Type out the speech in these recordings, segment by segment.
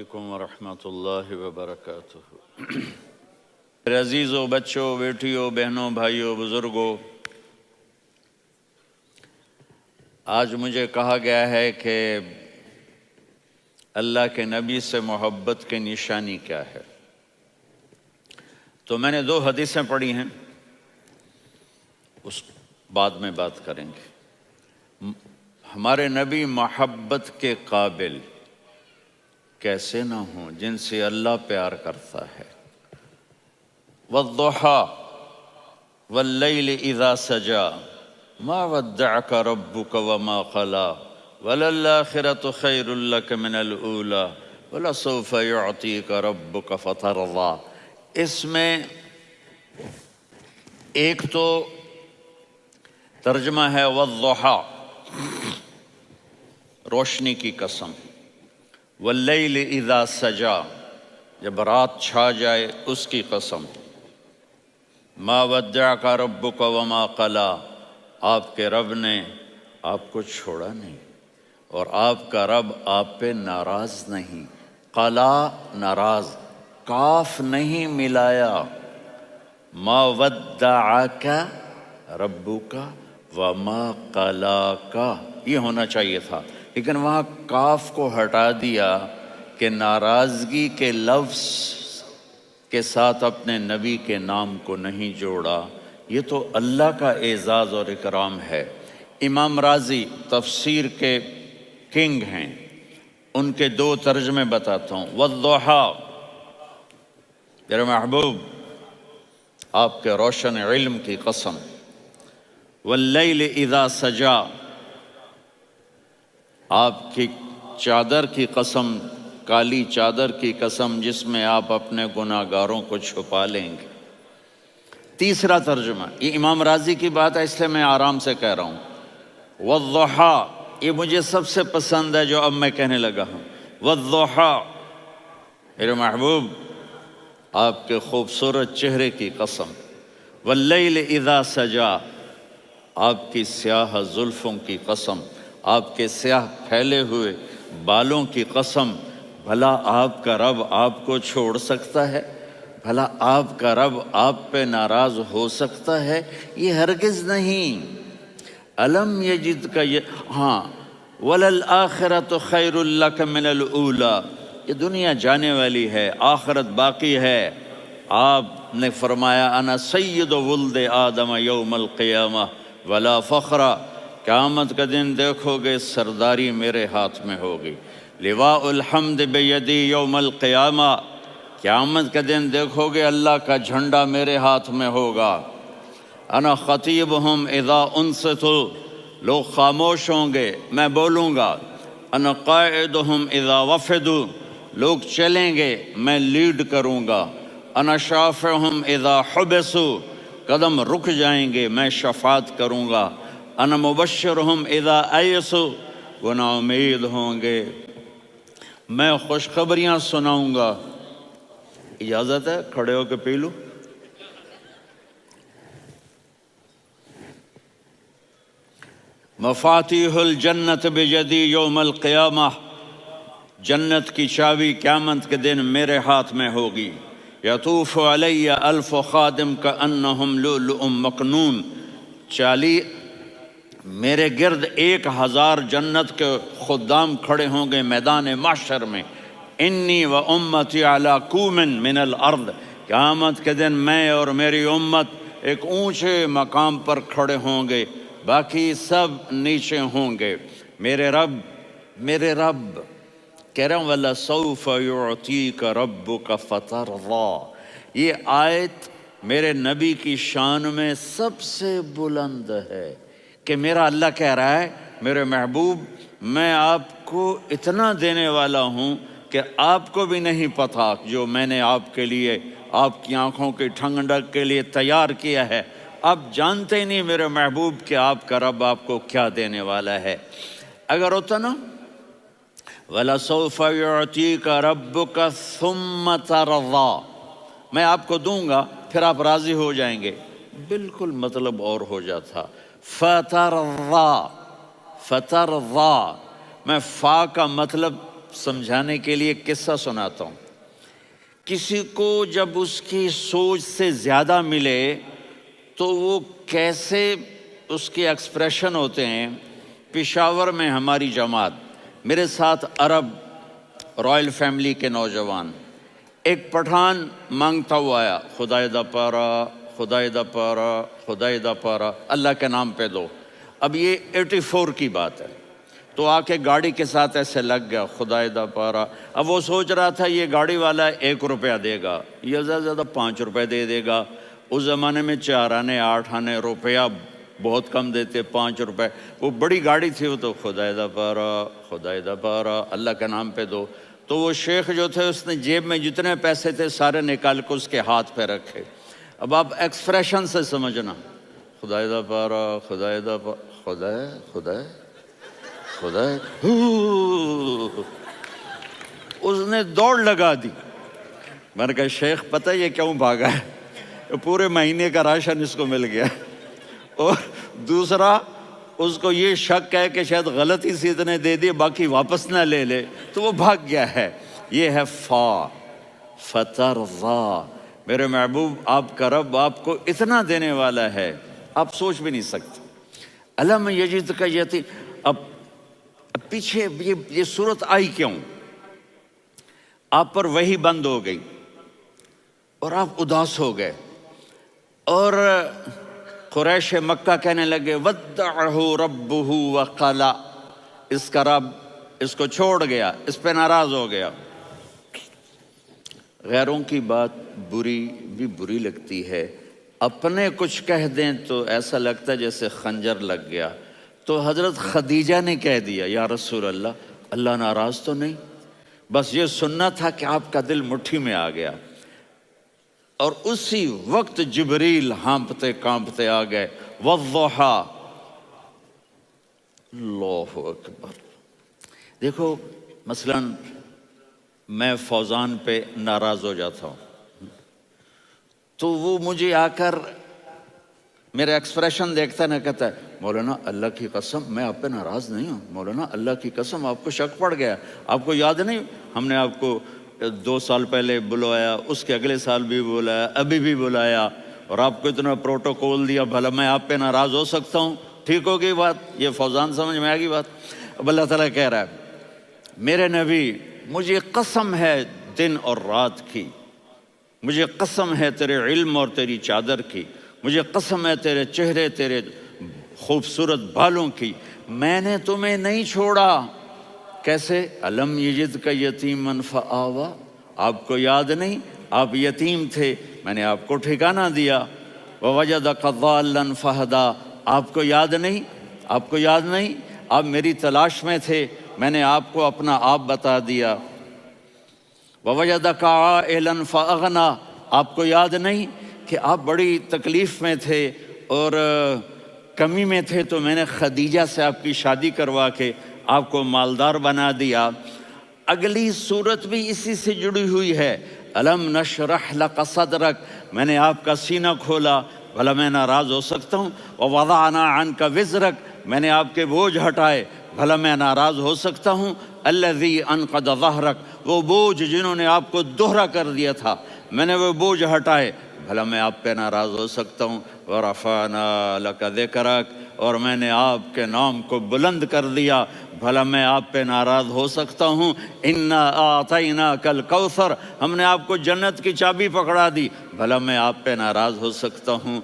علیکم ورحمۃ اللہ وبرکاتہ۔ میرے عزیزوں، بچوں، بیٹیوں، بہنوں، بھائیوں، بزرگوں، آج مجھے کہا گیا ہے کہ اللہ کے نبی سے محبت کی نشانی کیا ہے، تو میں نے 2 حدیثیں پڑھی ہیں، اس بعد میں بات کریں گے۔ ہمارے نبی محبت کے قابل کیسے نہ ہوں جن سے اللہ پیار کرتا ہے۔ والضحیٰ واللیل اذا سجا ما ودعک ربک وما قلی وللآخرۃ خیر لک من الاولی ولسوف یعطیک ربک فترضی۔ اس میں ایک تو ترجمہ ہے والضحیٰ، روشنی کی قسم، واللیل اذا سجا، جب رات چھا جائے اس کی قسم، ما ودعک ربک وما قلی، آپ کے رب نے آپ کو چھوڑا نہیں اور آپ کا رب آپ پہ ناراض نہیں۔ قلا ناراض، کاف نہیں ملایا۔ ما ودعک ربک وما قلاک، یہ ہونا چاہیے تھا، لیکن وہاں کاف کو ہٹا دیا کہ ناراضگی کے لفظ کے ساتھ اپنے نبی کے نام کو نہیں جوڑا۔ یہ تو اللہ کا اعزاز اور اکرام ہے۔ امام راضی تفسیر کے کنگ ہیں، ان کے 2 ترجمے بتاتا ہوں۔ والضحیٰ، میرے محبوب آپ کے روشن علم کی قسم۔ واللیل اذا سجا، آپ کی چادر کی قسم، کالی چادر کی قسم جس میں آپ اپنے گناہ گاروں کو چھپا لیں گے۔ تیسرا ترجمہ، یہ امام راضی کی بات ہے اس لیے میں آرام سے کہہ رہا ہوں۔ والضحیٰ، یہ مجھے سب سے پسند ہے جو اب میں کہنے لگا ہوں۔ والضحیٰ، میرے محبوب آپ کے خوبصورت چہرے کی قسم۔ واللیل اذا سجا، آپ کی سیاہ زلفوں کی قسم، آپ کے سیاہ پھیلے ہوئے بالوں کی قسم۔ بھلا آپ کا رب آپ کو چھوڑ سکتا ہے؟ بھلا آپ کا رب آپ پہ ناراض ہو سکتا ہے؟ یہ ہرگز نہیں۔ الم یجد کا ہاں، وللآخرۃ خیر لک من الاولی، یہ دنیا جانے والی ہے، آخرت باقی ہے۔ آپ نے فرمایا انا سید ولد آدم یوم القیامہ ولا فخر، قیامت کا دن دیکھو گے سرداری میرے ہاتھ میں ہوگی۔ لواء الحمد بیدی یوم القیامہ، قیامت کا دن دیکھو گے اللہ کا جھنڈا میرے ہاتھ میں ہوگا۔ انا خطیبہم اذا انصتوا، لوگ خاموش ہوں گے میں بولوں گا۔ انا قائدہم اذا وفدوا، لوگ چلیں گے میں لیڈ کروں گا۔ انا شافعہم اذا حبسوا، قدم رک جائیں گے میں شفاعت کروں گا۔ انا مبشرہم اذا ایسوا، وہ نا امید ہوں گے میں خوشخبریاں سناؤں گا۔ اجازت ہے کھڑے ہو کے پی لوں؟ مفاتیح الجنت بیدی یوم القیامہ، جنت کی چابی قیامت کے دن میرے ہاتھ میں ہوگی۔ یطوف علی الف خادم کانہم لؤلؤ مکنون، میرے گرد 1000 جنت کے خدام کھڑے ہوں گے میدان محشر میں۔ انی و امتی علی کوم من الارض، قیامت کے دن میں اور میری امت ایک اونچے مقام پر کھڑے ہوں گے، باقی سب نیچے ہوں گے۔ میرے رب کہہ رہا ہوں وَلَسَوْفَ يُعْطِيكَ رَبُّكَ فَتَرْضَىٰ، یہ آیت میرے نبی کی شان میں سب سے بلند ہے کہ میرا اللہ کہہ رہا ہے میرے محبوب میں آپ کو اتنا دینے والا ہوں کہ آپ کو بھی نہیں پتہ جو میں نے آپ کے لیے، آپ کی آنکھوں کی ٹھنڈک کے لیے تیار کیا ہے۔ آپ جانتے ہی نہیں میرے محبوب کہ آپ کا رب آپ کو کیا دینے والا ہے۔ اگر ہوتا نا وَلَسَوْفَ يُعْطِيكَ رَبُّكَ ثُمَّ تَرْضَىٰ، میں آپ کو دوں گا پھر آپ راضی ہو جائیں گے، بالکل مطلب اور ہو جاتا۔ فترضیٰ، میں فا کا مطلب سمجھانے کے لیے ایک قصہ سناتا ہوں۔ کسی کو جب اس کی سوچ سے زیادہ ملے تو وہ کیسے اس کے ایکسپریشن ہوتے ہیں۔ پشاور میں ہماری جماعت، میرے ساتھ عرب رائل فیملی کے نوجوان، ایک پٹھان مانگتا ہوا آیا، خدائے دا پارا، خدائے دا پارا، خدائے دا پارا، اللہ کے نام پہ دو۔ اب یہ 84 کی بات ہے، تو آ کے گاڑی کے ساتھ ایسے لگ گیا، خدائے دا پارا۔ اب وہ سوچ رہا تھا یہ گاڑی والا 1 روپیہ دے گا، یہ زیادہ زیادہ 5 روپے دے دے گا۔ اس زمانے میں 4 آنے 8 آنے روپیہ بہت کم دیتے، 5 روپے۔ وہ بڑی گاڑی تھی، وہ تو خدائے دا پارا، خدائے دا پارا، اللہ کے نام پہ دو۔ تو وہ شیخ جو تھے اس نے جیب میں جتنے پیسے تھے سارے نکال کے اس کے ہاتھ پہ رکھے۔ اب آپ ایکسپریشن سے سمجھنا، خدائے دا پارا، خدائے دا پارا، خدائے خدائے خدائے، اس نے دوڑ لگا دی۔ میں نے کہا شیخ پتہ یہ کیوں بھاگا ہے؟ پورے مہینے کا راشن اس کو مل گیا، اور دوسرا اس کو یہ شک ہے کہ شاید غلطی سے اتنے دے دیے باقی واپس نہ لے لے، تو وہ بھاگ گیا ہے۔ یہ ہے فترضا، میرے محبوب آپ کا رب آپ کو اتنا دینے والا ہے آپ سوچ بھی نہیں سکتے۔ الم یجد کا یتیم، اب پیچھے یہ صورت آئی کیوں؟ آپ پر وحی بند ہو گئی اور آپ اداس ہو گئے، اور قریش مکہ کہنے لگے ودعہ ربہ وقلا، اس کا رب اس کو چھوڑ گیا، اس پہ ناراض ہو گیا۔ غیروں کی بات بری لگتی ہے، اپنے کچھ کہہ دیں تو ایسا لگتا ہے جیسے خنجر لگ گیا۔ تو حضرت خدیجہ نے کہہ دیا یا رسول اللہ، اللہ ناراض تو نہیں؟ بس یہ سننا تھا کہ آپ کا دل مٹھی میں آ گیا۔ اور اسی وقت جبریل ہانپتے کانپتے آ گئے، والضحیٰ، اللہ اکبر۔ دیکھو مثلا میں فوزان پہ ناراض ہو جاتا ہوں تو وہ مجھے آ کر میرا ایکسپریشن دیکھتا نہ کہتا ہے مولانا اللہ کی قسم میں آپ پہ ناراض نہیں ہوں، مولانا اللہ کی قسم آپ کو شک پڑ گیا، آپ کو یاد نہیں ہم نے آپ کو 2 سال پہلے بلایا، اس کے اگلے سال بھی بلایا، ابھی بھی بلایا، اور آپ کو اتنا پروٹوکول دیا، بھلا میں آپ پہ ناراض ہو سکتا ہوں؟ ٹھیک ہوگی بات؟ یہ فوزان سمجھ میں آ گئی بات؟ اب اللہ تعالیٰ کہہ رہا ہے میرے نبی مجھے قسم ہے دن اور رات کی، مجھے قسم ہے تیرے علم اور تیری چادر کی، مجھے قسم ہے تیرے چہرے تیرے خوبصورت بالوں کی، میں نے تمہیں نہیں چھوڑا۔ کیسے؟ الم یجد کا یتیمن فآوا، آپ کو یاد نہیں آپ یتیم تھے، میں نے آپ کو ٹھکانہ دیا۔ ووجدک ضالا فہدا، آپ کو یاد نہیں، آپ کو یاد نہیں آپ میری تلاش میں تھے، میں نے آپ کو اپنا آپ بتا دیا۔ ووجدک عائلا فاغنا، آپ کو یاد نہیں کہ آپ بڑی تکلیف میں تھے اور کمی میں تھے، تو میں نے خدیجہ سے آپ کی شادی کروا کے آپ کو مالدار بنا دیا۔ اگلی صورت بھی اسی سے جڑی ہوئی ہے، الم نشرح لک صدرک، میں نے آپ کا سینہ کھولا، بھلا میں ناراض ہو سکتا ہوں؟ ووضعنا عنک وزرک، میں نے آپ کے بوجھ ہٹائے، بھلا میں ناراض ہو سکتا ہوں؟ الذی انقض ظہرک، وہ بوجھ جنہوں نے آپ کو دوہرا کر دیا تھا، میں نے وہ بوجھ ہٹائے، بھلا میں آپ پہ ناراض ہو سکتا ہوں؟ ورفعنا لک ذکرک، اور میں نے آپ کے نام کو بلند کر دیا، بھلا میں آپ پہ ناراض ہو سکتا ہوں؟ انا اعطیناک الکوثر، ہم نے آپ کو جنت کی چابی پکڑا دی، بھلا میں آپ پہ ناراض ہو سکتا ہوں؟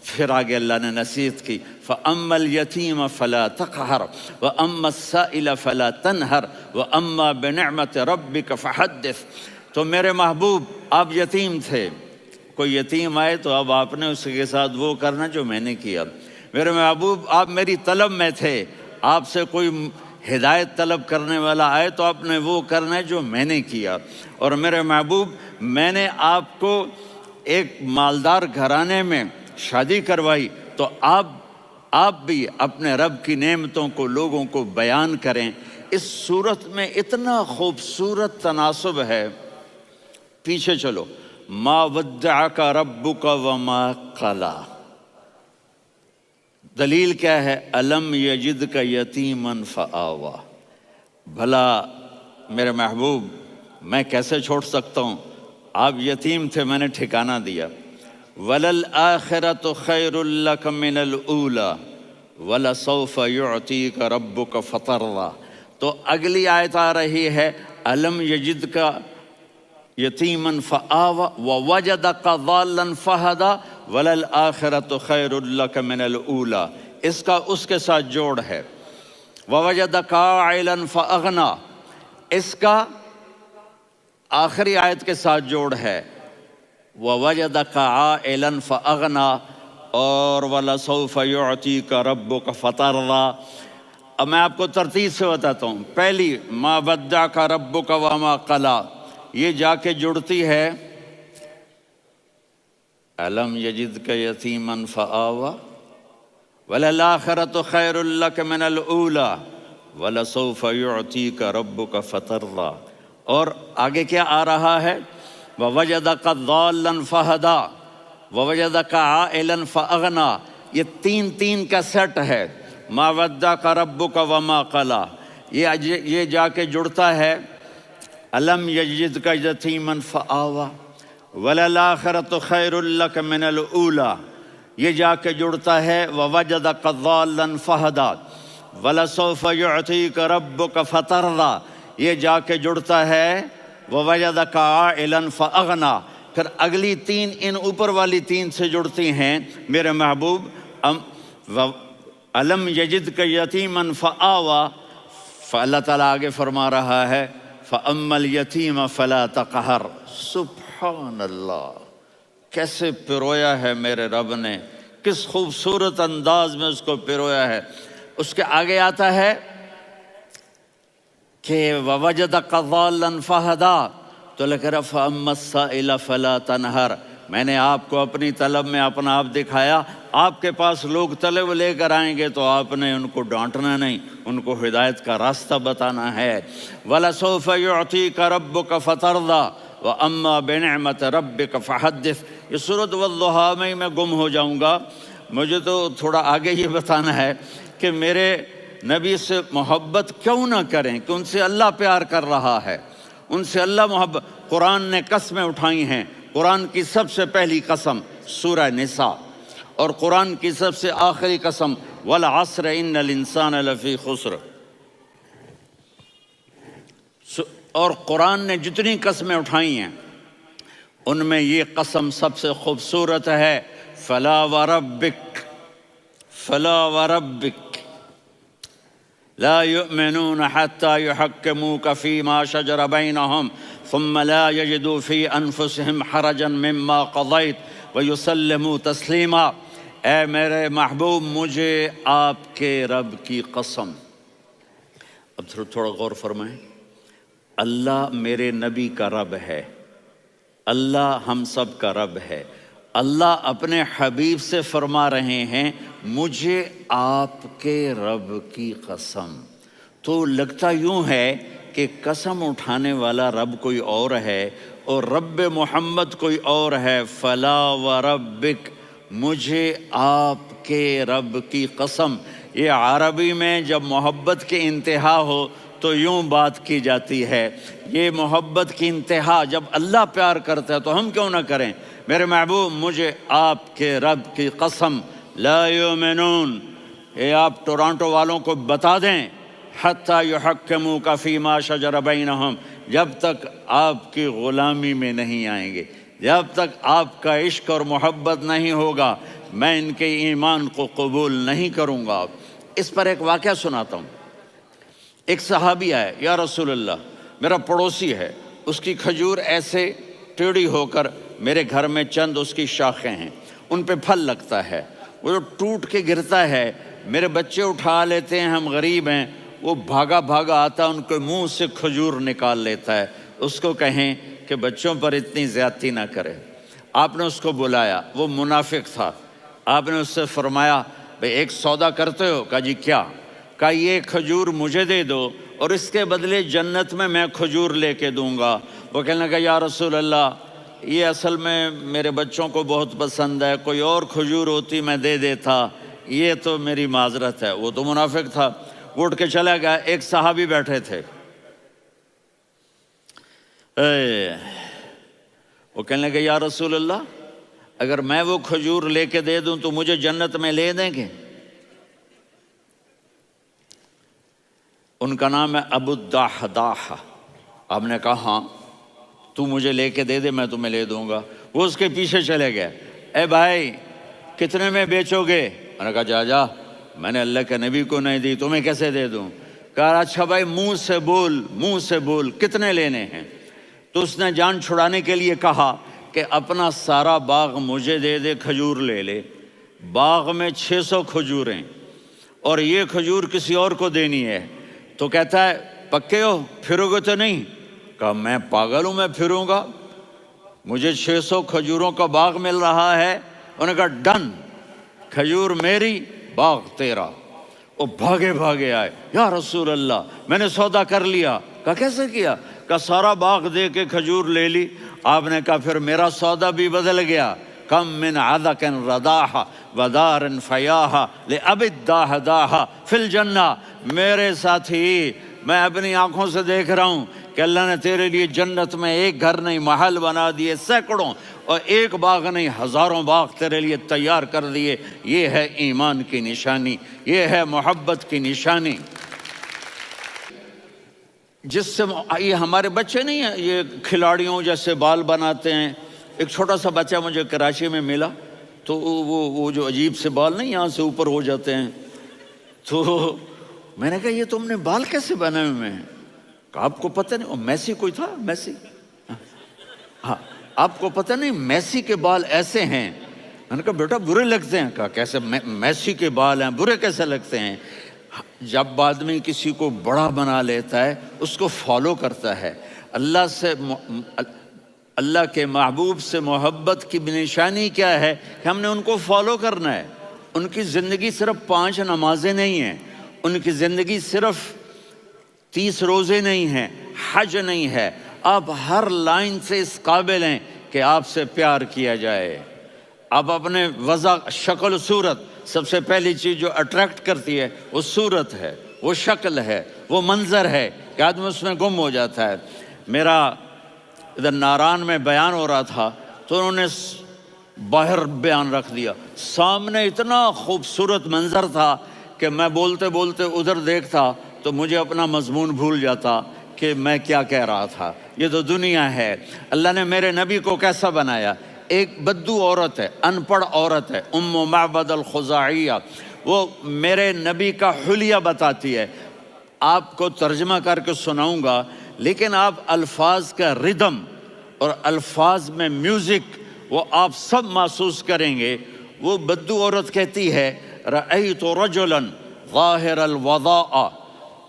پھر آگے اللہ نے نصیحت کی، فَأَمَّا الْيَتِيمَ فَلَا تَقْهَرْ وَأَمَّا السَّائِلَ فَلَا تَنْهَرْ وَأَمَّا بِنِعْمَةِ رَبِّكَ فَحَدِّثْ۔ تو میرے محبوب آپ یتیم تھے، کوئی یتیم آئے تو اب آپ نے اس کے ساتھ وہ کرنا جو میں نے کیا۔ میرے محبوب آپ میری طلب میں تھے، آپ سے کوئی ہدایت طلب کرنے والا آئے تو آپ نے وہ کرنا ہے جو میں نے کیا۔ اور میرے محبوب میں نے آپ کو ایک مالدار گھرانے میں شادی کروائی، تو آپ بھی اپنے رب کی نعمتوں کو لوگوں کو بیان کریں۔ اس صورت میں اتنا خوبصورت تناسب ہے، پیچھے چلو، ما ودعک ربک وما قلی، دلیل کیا ہے؟ الم یجدک یتیما فآوا، بھلا میرے محبوب میں کیسے چھوڑ سکتا ہوں، آپ یتیم تھے میں نے ٹھکانہ دیا۔ وَلَلْآخِرَةُ خَيْرٌ لَكَ مِنَ الْأُولَى وَلَسَوْفَ يُعْطِيكَ رَبُّكَ فَتَرْضَىٰ۔ تو اگلی آیت آ رہی ہے أَلَمْ يَجِدْكَ یتیماً فآویٰ ووجدک ضالاً فہدیٰ وللآخرۃ خیر لک من الأولیٰ۔ اس کا اس کے ساتھ جوڑ ہے، ووجدک عائلاً فأغنیٰ، اس کا آخری آیت کے ساتھ جوڑ ہے، ووجدک عائلاً فأغنیٰ، اور وَلَسَوْفَ يُعْطِيكَ رَبُّكَ فَتَرْضَىٰ۔ اب میں آپ کو ترتیب سے بتاتا ہوں۔ پہلی مَا وَدَّعَكَ رَبُّكَ وَمَا قَلَىٰ، یہ جا کے جڑتی ہے أَلَمْ يَجِدْكَ يَتِيمًا فَآوَىٰ وَلَلْآخِرَةُ خَيْرٌ لَكَ مِنَ الْأُولَىٰ وَلَسَوْفَ يُعْطِيكَ رَبُّكَ فَتَرْضَىٰ۔ اور آگے کیا آ رہا ہے؟ وَوَجَدَكَ ضَالًّا فَهَدَىٰ وَوَجَدَكَ عَائِلًا فَأَغْنَىٰ۔ یہ تین کا سیٹ ہے، مَا وَدَّعَكَ رَبُّكَ وَمَا قَلَىٰ، یہ جا کے جڑتا ہے أَلَمْ يَجِدْكَ يَتِيمًا فَآوَىٰ وَلَلْآخِرَةُ خَيْرٌ لَكَ مِنَ الْأُولَىٰ، یہ جا کے جڑتا ہے وَوَجَدَكَ ضَالًّا فَهَدَىٰ وَلَسَوْفَ يُعْطِيكَ رَبُّكَ فَتَرْضَىٰ، یہ جا کے جڑتا ہے وَوَجَدَكَ عَائِلًا فَأَغْنَىٰ۔ پھر اگلی تین ان اوپر والی تین سے جڑتی ہیں میرے محبوب۔ أَلَمْ يَجِدْكَ يَتِيمًا فَآوَىٰ، فاللہ تعالیٰ آگے فرما رہا ہے فَأَمَّا الْيَتِيمَ فَلَا تَقْهَرْ۔ سبحان اللہ، کیسے پرویا ہے میرے رب نے، کس خوبصورت انداز میں اس کو پرویا ہے۔ اس کے آگے آتا ہے کہ وَوَجَدَكَ ضَالًّا فَهَدَىٰ، تو لکھ رہا فَأَمَّا السَّائِلَ فَلَا تَنْهَرْ، میں نے آپ کو اپنی طلب میں اپنا آپ دکھایا، آپ کے پاس لوگ طلب لے کر آئیں گے تو آپ نے ان کو ڈانٹنا نہیں، ان کو ہدایت کا راستہ بتانا ہے۔ وَلَسَوْفَ يُعْطِيكَ رَبُّكَ فَتَرْضَىٰ وَأَمَّا بِنِعْمَةِ رَبِّكَ فَحَدِّثْ۔ یہ سورۃ والضحیٰ میں گم ہو جاؤں گا، مجھے تو تھوڑا آگے یہ بتانا ہے کہ میرے نبی سے محبت کیوں نہ کریں، کہ ان سے اللہ پیار کر رہا ہے، ان سے اللہ محبت۔ قرآن نے قسمیں اٹھائی ہیں، قرآن کی سب سے پہلی قسم سورہ نساء، اور قرآن کی سب سے آخری قسم وَالْعَصْرِ إِنَّ الْإِنسَانَ لَفِي خُسْرٍ۔ اور قرآن نے جتنی قسمیں اٹھائی ہیں ان میں یہ قسم سب سے خوبصورت ہے، فَلَا وَرَبِّكَ فَلَا وَرَبِّكَ لا يؤمنون حتى يحكموك فيما شجر بينهم ثم لا يجدوا في أنفسهم حرجا مما قضيت ويسلموا تسلیما۔ اے میرے محبوب، مجھے آپ کے رب کی قسم۔ اب تھوڑا غور فرمائیں، اللہ میرے نبی کا رب ہے، اللہ ہم سب کا رب ہے، اللہ اپنے حبیب سے فرما رہے ہیں مجھے آپ کے رب کی قسم۔ تو لگتا یوں ہے کہ قسم اٹھانے والا رب کوئی اور ہے اور رب محمد کوئی اور ہے۔ فلا وربک، مجھے آپ کے رب کی قسم۔ یہ عربی میں جب محبت کی انتہا ہو تو یوں بات کی جاتی ہے، یہ محبت کی انتہا جب اللہ پیار کرتا ہے تو ہم کیوں نہ کریں۔ میرے محبوب، مجھے آپ کے رب کی قسم، لا یؤمنون، یہ آپ ٹورانٹو والوں کو بتا دیں، حتی یحکموک فیما شجر بینہم، جب تک آپ کی غلامی میں نہیں آئیں گے، جب تک آپ کا عشق اور محبت نہیں ہوگا، میں ان کے ایمان کو قبول نہیں کروں گا۔ اس پر ایک واقعہ سناتا ہوں۔ ایک صحابی آئے، یا رسول اللہ، میرا پڑوسی ہے، اس کی کھجور ایسے ٹیڑھی ہو کر میرے گھر میں چند اس کی شاخیں ہیں، ان پہ پھل لگتا ہے، وہ جو ٹوٹ کے گرتا ہے، میرے بچے اٹھا لیتے ہیں، ہم غریب ہیں، وہ بھاگا بھاگا آتا ان کے منہ سے کھجور نکال لیتا ہے۔ اس کو کہیں کہ بچوں پر اتنی زیادتی نہ کرے۔ آپ نے اس کو بلایا، وہ منافق تھا، آپ نے اس سے فرمایا بھئی ایک سودا کرتے ہو؟ کہا جی کیا؟ کہا یہ کھجور مجھے دے دو اور اس کے بدلے جنت میں کھجور لے کے دوں گا۔ وہ کہنے لگا یا رسول اللہ، یہ اصل میں میرے بچوں کو بہت پسند ہے، کوئی اور کھجور ہوتی میں دے دیتا، یہ تو میری معذرت ہے۔ وہ تو منافق تھا، وہ اٹھ کے چلا گیا۔ ایک صحابی بیٹھے تھے، وہ کہنے لگے یا رسول اللہ اگر میں وہ کھجور لے کے دے دوں تو مجھے جنت میں لے دیں گے؟ ان کا نام ہے ابو الدحداح۔ آپ نے کہا ہاں تو مجھے لے کے دے دے میں تمہیں لے دوں گا۔ وہ اس کے پیچھے چلے گئے، اے بھائی کتنے میں بیچو گے؟ میں نے کہا جا جا، میں نے اللہ کے نبی کو نہیں دی، تمہیں کیسے دے دوں؟ کہا اچھا بھائی منہ سے بول کتنے لینے ہیں؟ تو اس نے جان چھڑانے کے لیے کہا کہ اپنا سارا باغ مجھے دے دے، کھجور لے لے۔ باغ میں 600 کھجوریں اور یہ کھجور کسی اور کو دینی ہے۔ تو کہتا ہے پکے ہو، پھرو گے تو نہیں؟ کہا میں پاگل ہوں، میں پھروں گا؟ مجھے 600 کھجوروں کا باغ مل رہا ہے۔ انہوں نے کہا ڈن، کھجور میری باغ تیرا۔ وہ بھاگے آئے، یا رسول اللہ میں نے سودا کر لیا۔ کہا کیسے کیا؟ کہا سارا باغ دے کے کھجور لے لی۔ آپ نے کہا پھر میرا سودا بھی بدل گیا۔ کم من عدق رداح ودار فیاح لأب الدحداح فی الجنہ۔ میرے ساتھی میں اپنی آنکھوں سے دیکھ رہا ہوں کہ اللہ نے تیرے لیے جنت میں ایک گھر نہیں محل بنا دیے سینکڑوں، اور ایک باغ نہیں ہزاروں باغ تیرے لیے تیار کر دیے۔ یہ ہے ایمان کی نشانی، یہ ہے محبت کی نشانی۔ جس سے یہ ہمارے بچے نہیں ہیں، یہ کھلاڑیوں جیسے بال بناتے ہیں۔ ایک چھوٹا سا بچہ مجھے کراچی میں ملا، تو وہ جو عجیب سے بال نہیں یہاں سے اوپر ہو جاتے ہیں، تو میں نے کہا یہ تم نے بال کیسے بنائے ہوئے ہیں؟ کہا آپ کو پتہ نہیں، وہ میسی کوئی تھا، میسی، ہاں آپ کو پتہ نہیں میسی کے بال ایسے ہیں؟ میں نے کہا بیٹا برے لگتے ہیں۔ کہا کیسے؟ میسی کے بال ہیں برے کیسے لگتے ہیں؟ جب آدمی کسی کو بڑا بنا لیتا ہے اس کو فالو کرتا ہے۔ اللہ کے محبوب سے محبت کی نشانی کیا ہے کہ ہم نے ان کو فالو کرنا ہے۔ ان کی زندگی صرف 5 نمازیں نہیں ہیں، ان کی زندگی صرف 30 روزے نہیں ہیں، حج نہیں ہے۔ آپ ہر لائن سے اس قابل ہیں کہ آپ سے پیار کیا جائے۔ آپ اپنے وضع، شکل و صورت، سب سے پہلی چیز جو اٹریکٹ کرتی ہے وہ صورت ہے، وہ شکل ہے، وہ منظر ہے کہ آدمی اس میں گم ہو جاتا ہے۔ میرا ادھر ناران میں بیان ہو رہا تھا تو انہوں نے باہر بیان رکھ دیا، سامنے اتنا خوبصورت منظر تھا کہ میں بولتے بولتے ادھر دیکھتا تو مجھے اپنا مضمون بھول جاتا کہ میں کیا کہہ رہا تھا۔ یہ تو دنیا ہے۔ اللہ نے میرے نبی کو کیسا بنایا؟ ایک بدو عورت ہے، ان پڑھ عورت ہے، ام معبد الخزاعیہ، وہ میرے نبی کا حلیہ بتاتی ہے۔ آپ کو ترجمہ کر کے سناؤں گا، لیکن آپ الفاظ کا ردم اور الفاظ میں میوزک وہ آپ سب محسوس کریں گے۔ وہ بدو عورت کہتی ہے رأیت رجلا ظاہر الوضاء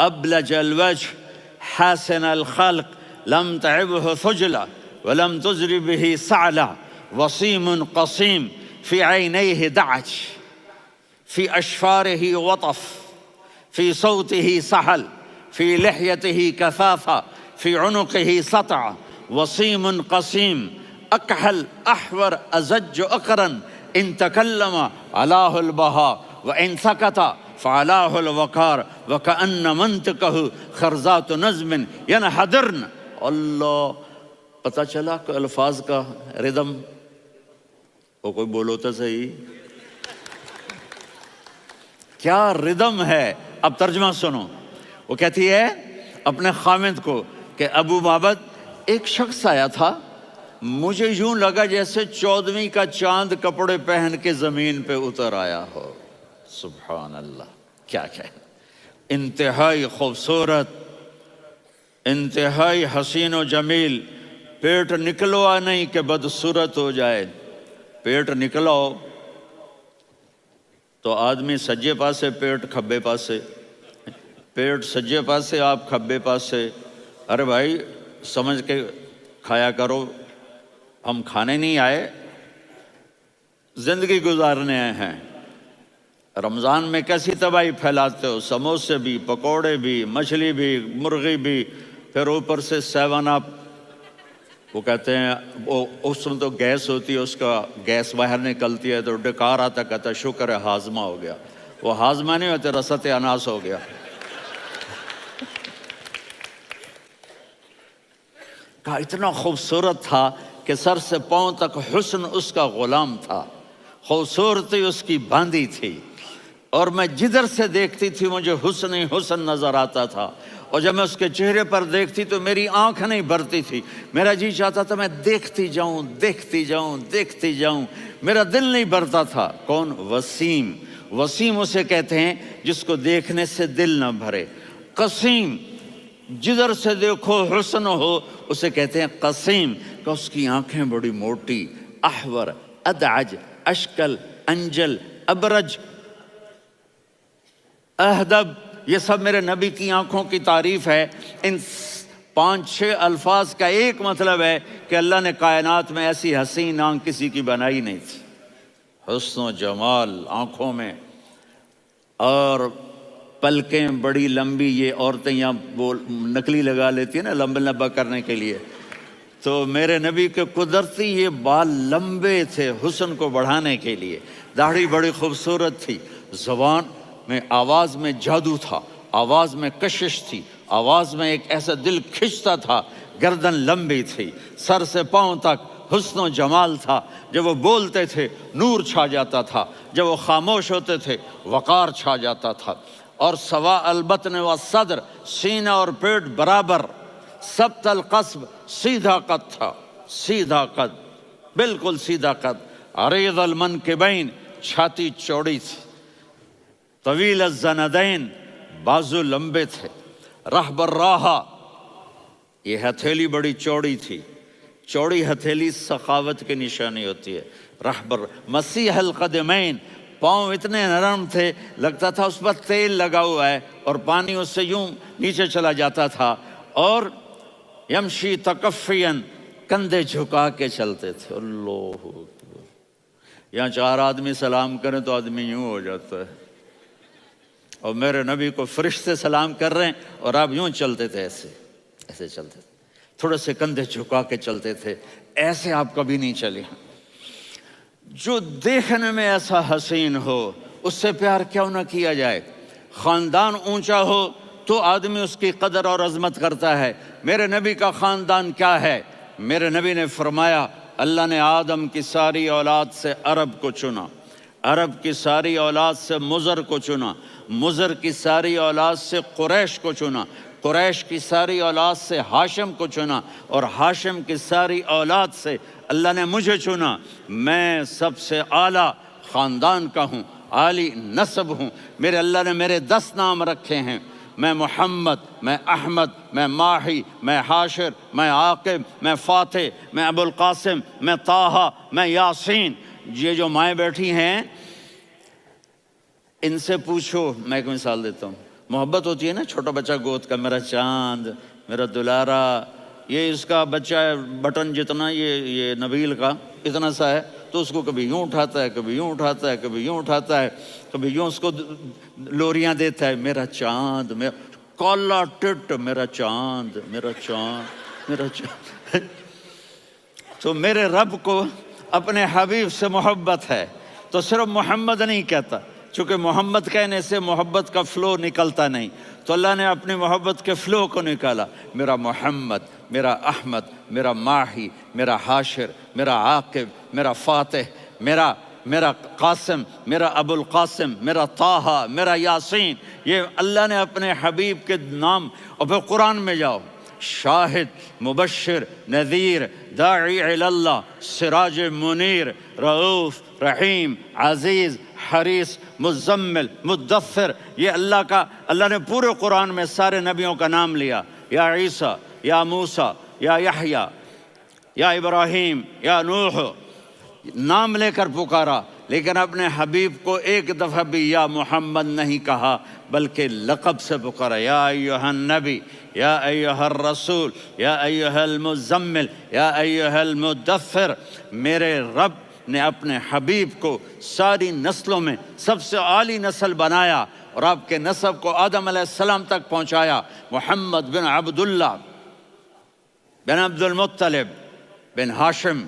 ابلج الوجه حاسن الخلق لم تعبه ثجلة ولم تزر به سعلة وصيم قصيم في عينيه دعج في أشفاره وطف في صوته سحل في لحيته كثافة في عنقه سطع وصيم قصيم أكحل أحور أزج أقرن إن تكلم علاه البهاء وإن سكت فعلاه الوقار وكأن منطقه خرزات نظم ينحدرن۔ اللہ، پتہ چلا کہ الفاظ کا ردم، وہ کوئی بولو تو صحیح، کیا ردم ہے۔ اب ترجمہ سنو۔ وہ کہتی ہے اپنے خامد کو کہ ابو معبد، ایک شخص آیا تھا، مجھے یوں لگا جیسے 14ویں کا چاند کپڑے پہن کے زمین پہ اتر آیا ہو۔ سبحان اللہ، کیا انتہائی خوبصورت، انتہائی حسین و جمیل۔ پیٹ نکلوا نہیں کہ بدصورت ہو جائے۔ پیٹ نکلاؤ تو آدمی سجے پاسے پیٹ کھبے پاسے، پیٹ سجے پاسے آپ کھبے پاسے۔ ارے بھائی سمجھ کے کھایا کرو، ہم کھانے نہیں آئے، زندگی گزارنے آئے ہیں۔ رمضان میں کیسی تباہی پھیلاتے ہو، سموسے بھی، پکوڑے بھی، مچھلی بھی، مرغی بھی، پھر اوپر سے 7 اپ۔ وہ کہتے ہیں وہ اس میں تو گیس ہوتی ہے، اس کا گیس باہر نکلتی ہے تو ڈکار آتا، کہتا شکر ہے ہاضمہ ہو گیا۔ وہ ہاضمہ نہیں ہوتے، رسط اناس ہو گیا۔ کہا اتنا خوبصورت تھا کہ سر سے پاؤں تک حسن اس کا غلام تھا، خوبصورتی اس کی باندھی تھی، اور میں جدھر سے دیکھتی تھی مجھے حسن ہی حسن نظر آتا تھا، اور جب میں اس کے چہرے پر دیکھتی تو میری آنکھ نہیں بھرتی تھی، میرا جی چاہتا تھا میں دیکھتی جاؤں دیکھتی جاؤں دیکھتی جاؤں، میرا دل نہیں بھرتا تھا۔ کون؟ وسیم۔ وسیم اسے کہتے ہیں جس کو دیکھنے سے دل نہ بھرے۔ قسیم، جدھر سے دیکھو حسن ہو، اسے کہتے ہیں قسیم، کہ اس کی آنکھیں بڑی موٹی، احور، ادعج، اشکل، انجل، ابرج، اہدب، یہ سب میرے نبی کی آنکھوں کی تعریف ہے۔ ان 5-6 الفاظ کا ایک مطلب ہے کہ اللہ نے کائنات میں ایسی حسین آنکھ کسی کی بنائی نہیں تھی۔ حسن و جمال آنکھوں میں، اور پلکیں بڑی لمبی، یہ عورتیں یہاں نکلی لگا لیتی ہیں نا لمبا لمبا کرنے کے لیے، تو میرے نبی کے قدرتی یہ بال لمبے تھے حسن کو بڑھانے کے لیے، داڑھی بڑی خوبصورت تھی، زبان میں آواز میں جادو تھا، آواز میں کشش تھی، آواز میں ایک ایسا دل کھنچتا تھا، گردن لمبی تھی، سر سے پاؤں تک حسن و جمال تھا، جب وہ بولتے تھے نور چھا جاتا تھا، جب وہ خاموش ہوتے تھے وقار چھا جاتا تھا، اور سوا البطن و صدر، سینہ اور پیٹ برابر، سبط القصب، سیدھا قد تھا، سیدھا قد، بالکل سیدھا قد، عریض المنکبین، چھاتی چوڑی تھی، طویل الزندین، بازو لمبے تھے، رحب الراحہ، یہ ہتھیلی بڑی چوڑی تھی، چوڑی ہتھیلی سخاوت کی نشانی ہوتی ہے، رحب مسیح القدمین، پاؤں اتنے نرم تھے لگتا تھا اس پر تیل لگا ہوا ہے، اور پانی اس سے یوں نیچے چلا جاتا تھا، اور یمشی تکفین، کندھے جھکا کے چلتے تھے۔ اللہ اکبر، یہاں 4 آدمی سلام کریں تو آدمی یوں ہو جاتا ہے، اور میرے نبی کو فرشتے سلام کر رہے ہیں اور آپ یوں چلتے تھے، ایسے ایسے چلتے تھے، تھوڑے سے کندھے جھکا کے چلتے تھے، ایسے آپ کبھی نہیں چلے۔ جو دیکھنے میں ایسا حسین ہو اس سے پیار کیوں نہ کیا جائے؟ خاندان اونچا ہو تو آدمی اس کی قدر اور عظمت کرتا ہے۔ میرے نبی کا خاندان کیا ہے؟ میرے نبی نے فرمایا اللہ نے آدم کی ساری اولاد سے عرب کو چنا، عرب کی ساری اولاد سے مضر کو چنا، مضر کی ساری اولاد سے قریش کو چنا، قریش کی ساری اولاد سے ہاشم کو چنا، اور ہاشم کی ساری اولاد سے اللہ نے مجھے چنا۔ میں سب سے اعلیٰ خاندان کا ہوں، عالی نسب ہوں، میرے اللہ نے میرے 10 نام رکھے ہیں، میں محمد، میں احمد، میں ماہی، میں حاشر، میں عاقب، میں فاتح، میں ابو القاسم، میں طٰہٰ، میں یاسین۔ یہ جو مائیں بیٹھی ہیں ان سے پوچھو، میں ایک مثال دیتا ہوں، محبت ہوتی ہے نا، چھوٹا بچہ گود کا، میرا چاند، میرا دلارا، یہ اس کا بچہ ہے بٹن جتنا، یہ نبیل کا اتنا سا ہے، تو اس کو کبھی یوں اٹھاتا ہے، کبھی یوں اٹھاتا ہے، کبھی یوں اٹھاتا ہے، کبھی یوں اس کو لوریاں دیتا ہے، میرا چاند، میرا کالا ٹٹ، میرا چاند، میرا چاند، میرا چاند۔ تو میرے رب کو اپنے حبیب سے محبت ہے، تو صرف محمد نہیں کہتا، چونکہ محمد کہنے سے محبت کا فلو نکلتا نہیں، تو اللہ نے اپنی محبت کے فلو کو نکالا، میرا محمد، میرا احمد، میرا ماہی، میرا حاشر، میرا عاقب، میرا فاتح، میرا قاسم، میرا ابو القاسم، میرا طٰہٰ، میرا یاسین، یہ اللہ نے اپنے حبیب کے نام۔ اور پھر قرآن میں جاؤ، شاہد، مبشر، نذیر، داعی الی اللہ، سراج منیر، رؤوف، رحیم، عزیز، حریص، مزمل، مدثر، یہ اللہ نے پورے قرآن میں سارے نبیوں کا نام لیا، یا عیسیٰ، یا موسیٰ، یا یحییٰ، یا ابراہیم، یا نوح، نام لے کر پکارا، لیکن اپنے حبیب کو ایک دفعہ بھی یا محمد نہیں کہا، بلکہ لقب سے پکارا، یا ایھا النبی، یا ایھا الرسول، یا ایھا المزمل، یا ایھا المدثر۔ میرے رب نے اپنے حبیب کو ساری نسلوں میں سب سے عالی نسل بنایا، اور آپ کے نسب کو آدم علیہ السلام تک پہنچایا، محمد بن عبداللہ بن عبد المطلب بن ہاشم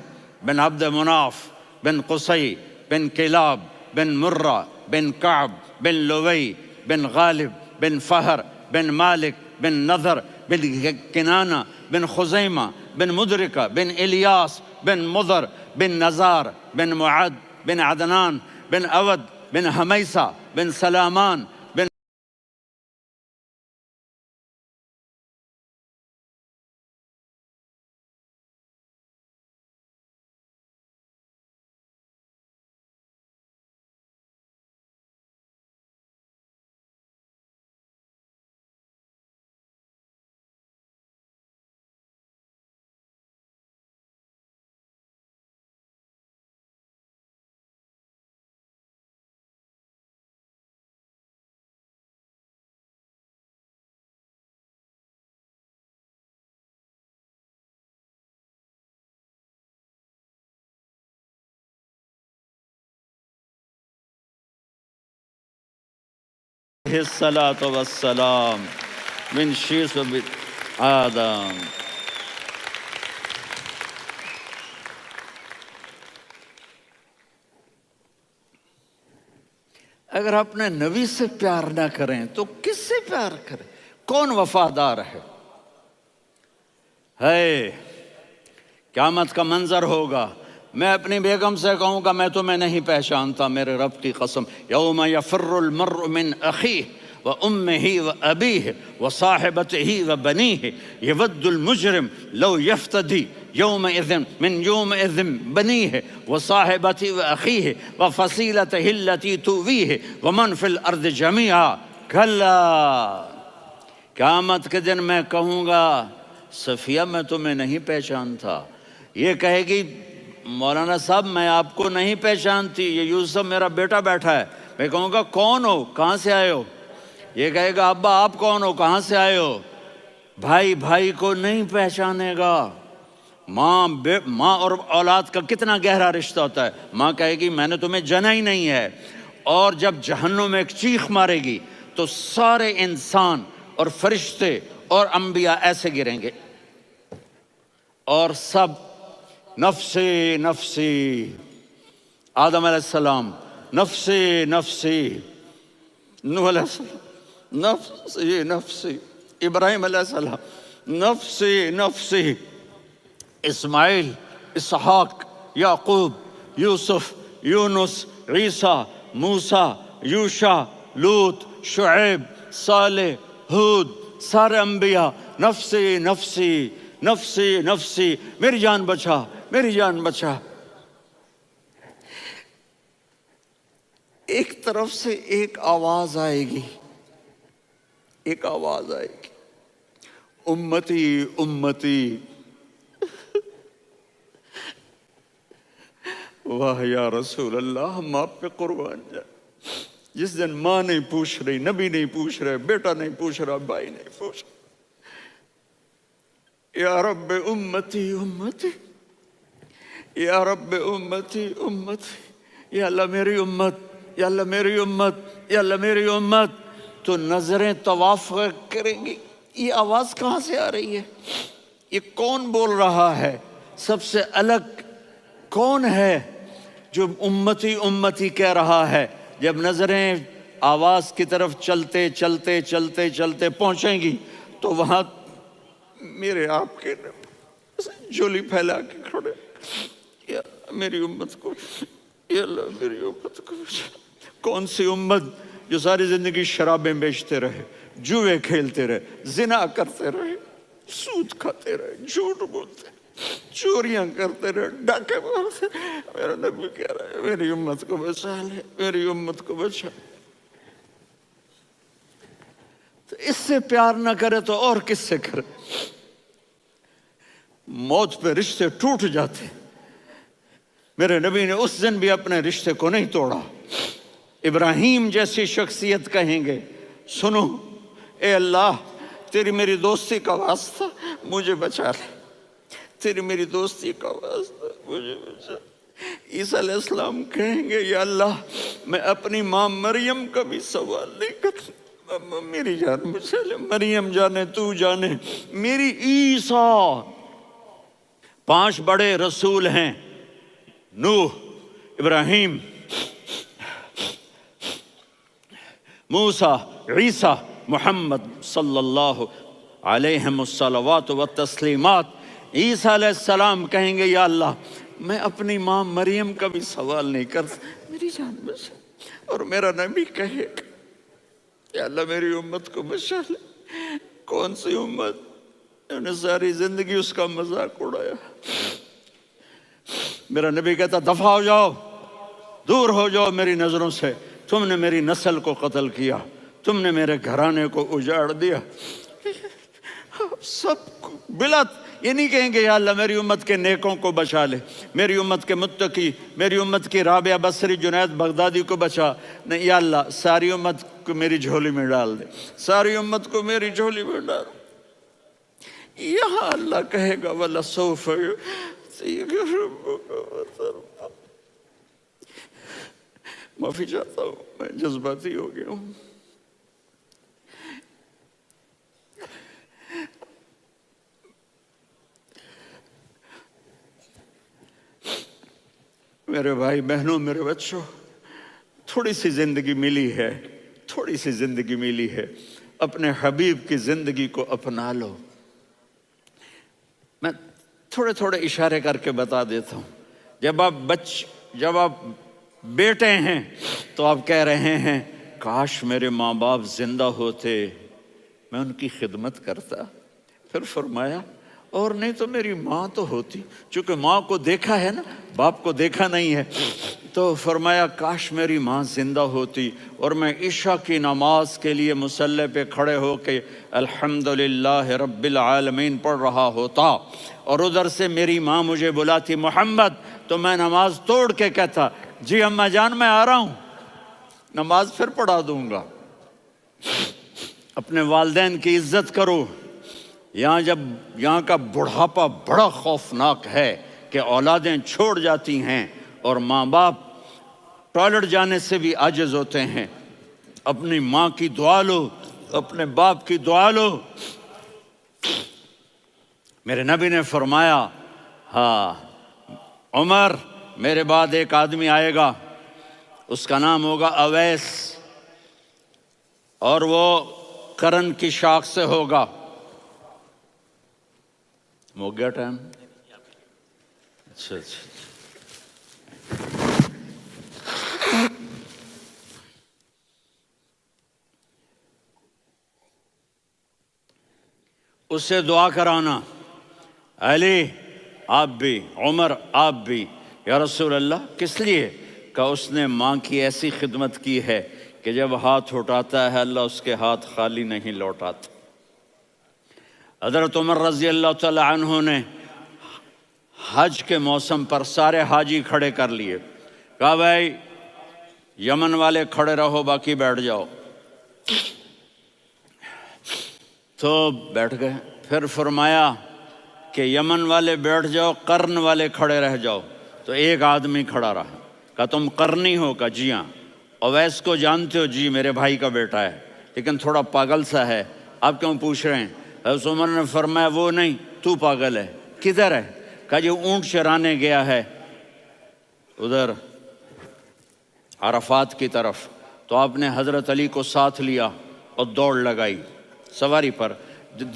بن عبد مناف بن قصی بن کلاب بن مرہ بن کعب بن لوی بن غالب بن فہر بن مالک بن نضر بن کنانہ بن خزیمہ بن مدرکہ بن الیاس بن مضر بن نزار بن معد بن عدنان بن اود بن حمیسہ بن سلامان بن الصلاۃ والسلام من شیس و آدم۔ اگر اپنے نبی سے پیار نہ کریں تو کس سے پیار کریں؟ کون وفادار ہے؟ قیامت کا منظر ہوگا، میں اپنی بیگم سے کہوں گا میں تمہیں نہیں پہچانتا، میرے رب کی قسم، یوم یفر المرء من اخیہ وامہ وابیہ وصاحبتہ وبنیہ یود المجرم لو یفتدی یومئذ من یومئذ بنیہ وصاحبتہ واخیہ وفصیلتہ التی تؤویہ ومن فی الارض جمیعا کلا۔ قیامت کے دن میں کہوں گا صفیہ میں تمہیں نہیں پہچانتا، یہ کہے گی مولانا صاحب میں آپ کو نہیں پہچانتی، یہ یوسف میرا بیٹا بیٹھا ہے۔ میں کہوں گا کون ہو، کہاں سے آئے ہو؟ یہ کہے گا ابا آپ کون ہو، کہاں سے آئے ہو؟ بھائی بھائی کو نہیں پہچانے گا۔ ماں اور اولاد کا کتنا گہرا رشتہ ہوتا ہے۔ ماں کہے گی میں نے تمہیں جنا ہی نہیں ہے، اور جب جہنم میں ایک چیخ مارے گی تو سارے انسان اور فرشتے اور انبیاء ایسے گریں گے، اور سب نفسی نفسی، آدم علیہ السلام نفسی نفسی، نوح علیہ السلام نفسی نفسی، ابراہیم علیہ السلام نفسی نفسی، اسماعیل، اسحاق، یعقوب، یوسف، یونس، عیسیٰ، موسیٰ، یوشع، لوط، شعیب، صالح، ہود، سارے انبیاء نفسی نفسی نفسی نفسی، میری جان بچا میری جان بچا۔ ایک طرف سے ایک آواز آئے گی، ایک آواز آئے گی، امتی امتی۔ واہ یا رسول اللہ، ہم آپ پہ قربان جائیں۔ جس دن ماں نہیں پوچھ رہی، نبی نہیں پوچھ رہے، بیٹا نہیں پوچھ رہا، بھائی نہیں پوچھ رہا، یا رب امتی امتی، یا رب امتی امتی، یا اللہ میری امت، یا اللہ میری امت، یا اللہ میری امت۔ تو نظریں طواف کریں گی، یہ آواز کہاں سے آ رہی ہے؟ یہ کون بول رہا ہے؟ سب سے الگ کون ہے جو امتی امتی کہہ رہا ہے؟ جب نظریں آواز کی طرف چلتے چلتے چلتے چلتے پہنچیں گی تو وہاں میرے آپ کے جولی پھیلا کے کھڑے، یا میری امت کو، یا اللہ میری امت کو۔ کون سی امت جو ساری زندگی شرابیں بیچتے رہے، جوئے کھیلتے رہے، زنا کرتے رہے، سود کھاتے رہے، جھوٹ بولتے رہے، چوریاں کرتے رہے، ڈاکے مارتے رہے۔ میرا نبی کہہ رہا ہے میری امت کو بچا لے، میری امت کو بچا۔ تو اس سے پیار نہ کرے تو اور کس سے کرے؟ موت پہ رشتے ٹوٹ جاتے، میرے نبی نے اس دن بھی اپنے رشتے کو نہیں توڑا۔ ابراہیم جیسی شخصیت کہیں گے سنو اے اللہ تیری میری دوستی کا واسطہ مجھے بچا لے، تیری میری دوستی کا واسطہ مجھے بچا۔ عیسیٰ علیہ السلام کہیں گے یا اللہ میں اپنی ماں مریم کا بھی سوال نہیں کرتا، میری جان بچا لے، مریم جانے تو جانے میری عیسیٰ۔ 5 بڑے رسول ہیں، نوح، ابراہیم، موسیٰ، عیسیٰ، محمد صلی اللہ علیہ الصلوات والتسلیمات۔ عیسیٰ علیہ السلام کہیں گے یا اللہ میں اپنی ماں مریم کا بھی سوال نہیں کرتا، میری جان بچا۔ اور میرا نبی کہے گا یا اللہ میری امت کو بچا لے۔ کون سی امت؟ انہوں نے ساری زندگی اس کا مذاق اڑایا۔ میرا نبی کہتا دفع ہو جاؤ، دور ہو جاؤ میری نظروں سے، تم نے میری نسل کو قتل کیا، تم نے میرے گھرانے کو اجاڑ دیا۔ سب کو بلا یہ نہیں کہیں گے یا اللہ میری امت کے نیکوں کو بچا لے، میری امت کے متقی، میری امت کی رابعہ بصری جنید بغدادی کو بچا، نہیں یا اللہ ساری امت کو میری جھولی میں ڈال دے، ساری امت کو میری جھولی میں ڈال۔ یہاں اللہ کہے گا وَلَسَوْفَ يُعْطِيكَ رَبُّكَ فَتَرْضَىٰ۔ معافی چاہتا ہوں، میں جذباتی ہو گیا ہوں۔ میرے بھائی بہنوں، میرے بچوں، تھوڑی سی زندگی ملی ہے، تھوڑی سی زندگی ملی ہے، اپنے حبیب کی زندگی کو اپنا لو۔ میں تھوڑے تھوڑے اشارے کر کے بتا دیتا ہوں۔ جب آپ بیٹے ہیں تو آپ کہہ رہے ہیں کاش میرے ماں باپ زندہ ہوتے، میں ان کی خدمت کرتا۔ پھر فرمایا اور نہیں تو میری ماں تو ہوتی، چونکہ ماں کو دیکھا ہے نا، باپ کو دیکھا نہیں ہے، تو فرمایا کاش میری ماں زندہ ہوتی اور میں عشاء کی نماز کے لیے مصلی پہ کھڑے ہو کے الحمدللہ رب العالمین پڑھ رہا ہوتا، اور ادھر سے میری ماں مجھے بلاتی محمد، تو میں نماز توڑ کے کہتا جی اماں جان میں آ رہا ہوں، نماز پھر پڑھا دوں گا۔ اپنے والدین کی عزت کرو۔ یہاں کا بڑھاپا بڑا خوفناک ہے کہ اولادیں چھوڑ جاتی ہیں اور ماں باپ ٹوائلٹ جانے سے بھی عاجز ہوتے ہیں۔ اپنی ماں کی دعا لو، اپنے باپ کی دعا لو۔ میرے نبی نے فرمایا ہاں عمر میرے بعد ایک آدمی آئے گا، اس کا نام ہوگا اویس، اور وہ قرن کی شاخ سے ہوگا۔ ہو گیا ٹائم؟ اچھا اس سے دعا کرانا، علی آپ بھی، عمر آپ بھی، یا رسول اللہ کس لیے؟ کہ اس نے ماں کی ایسی خدمت کی ہے کہ جب ہاتھ اٹھاتا ہے اللہ اس کے ہاتھ خالی نہیں لوٹاتا۔ حضرت عمر رضی اللہ تعالی عنہ نے حج کے موسم پر سارے حاجی کھڑے کر لیے، کہا بھائی یمن والے کھڑے رہو باقی بیٹھ جاؤ، تو بیٹھ گئے۔ پھر فرمایا کہ یمن والے بیٹھ جاؤ، قرن والے کھڑے رہ جاؤ، تو ایک آدمی کھڑا رہا۔ کہا تم قرنی ہو؟ کہا جی ہاں۔ اویس کو جانتے ہو؟ جی میرے بھائی کا بیٹا ہے لیکن تھوڑا پاگل سا ہے، آپ کیوں پوچھ رہے ہیں؟ حضرت عمر نے فرمایا وہ نہیں، تو پاگل ہے۔ کدھر ہے؟ کہا جی اونٹ چرانے گیا ہے ادھر عرفات کی طرف۔ تو آپ نے حضرت علی کو ساتھ لیا اور دوڑ لگائی سواری پر۔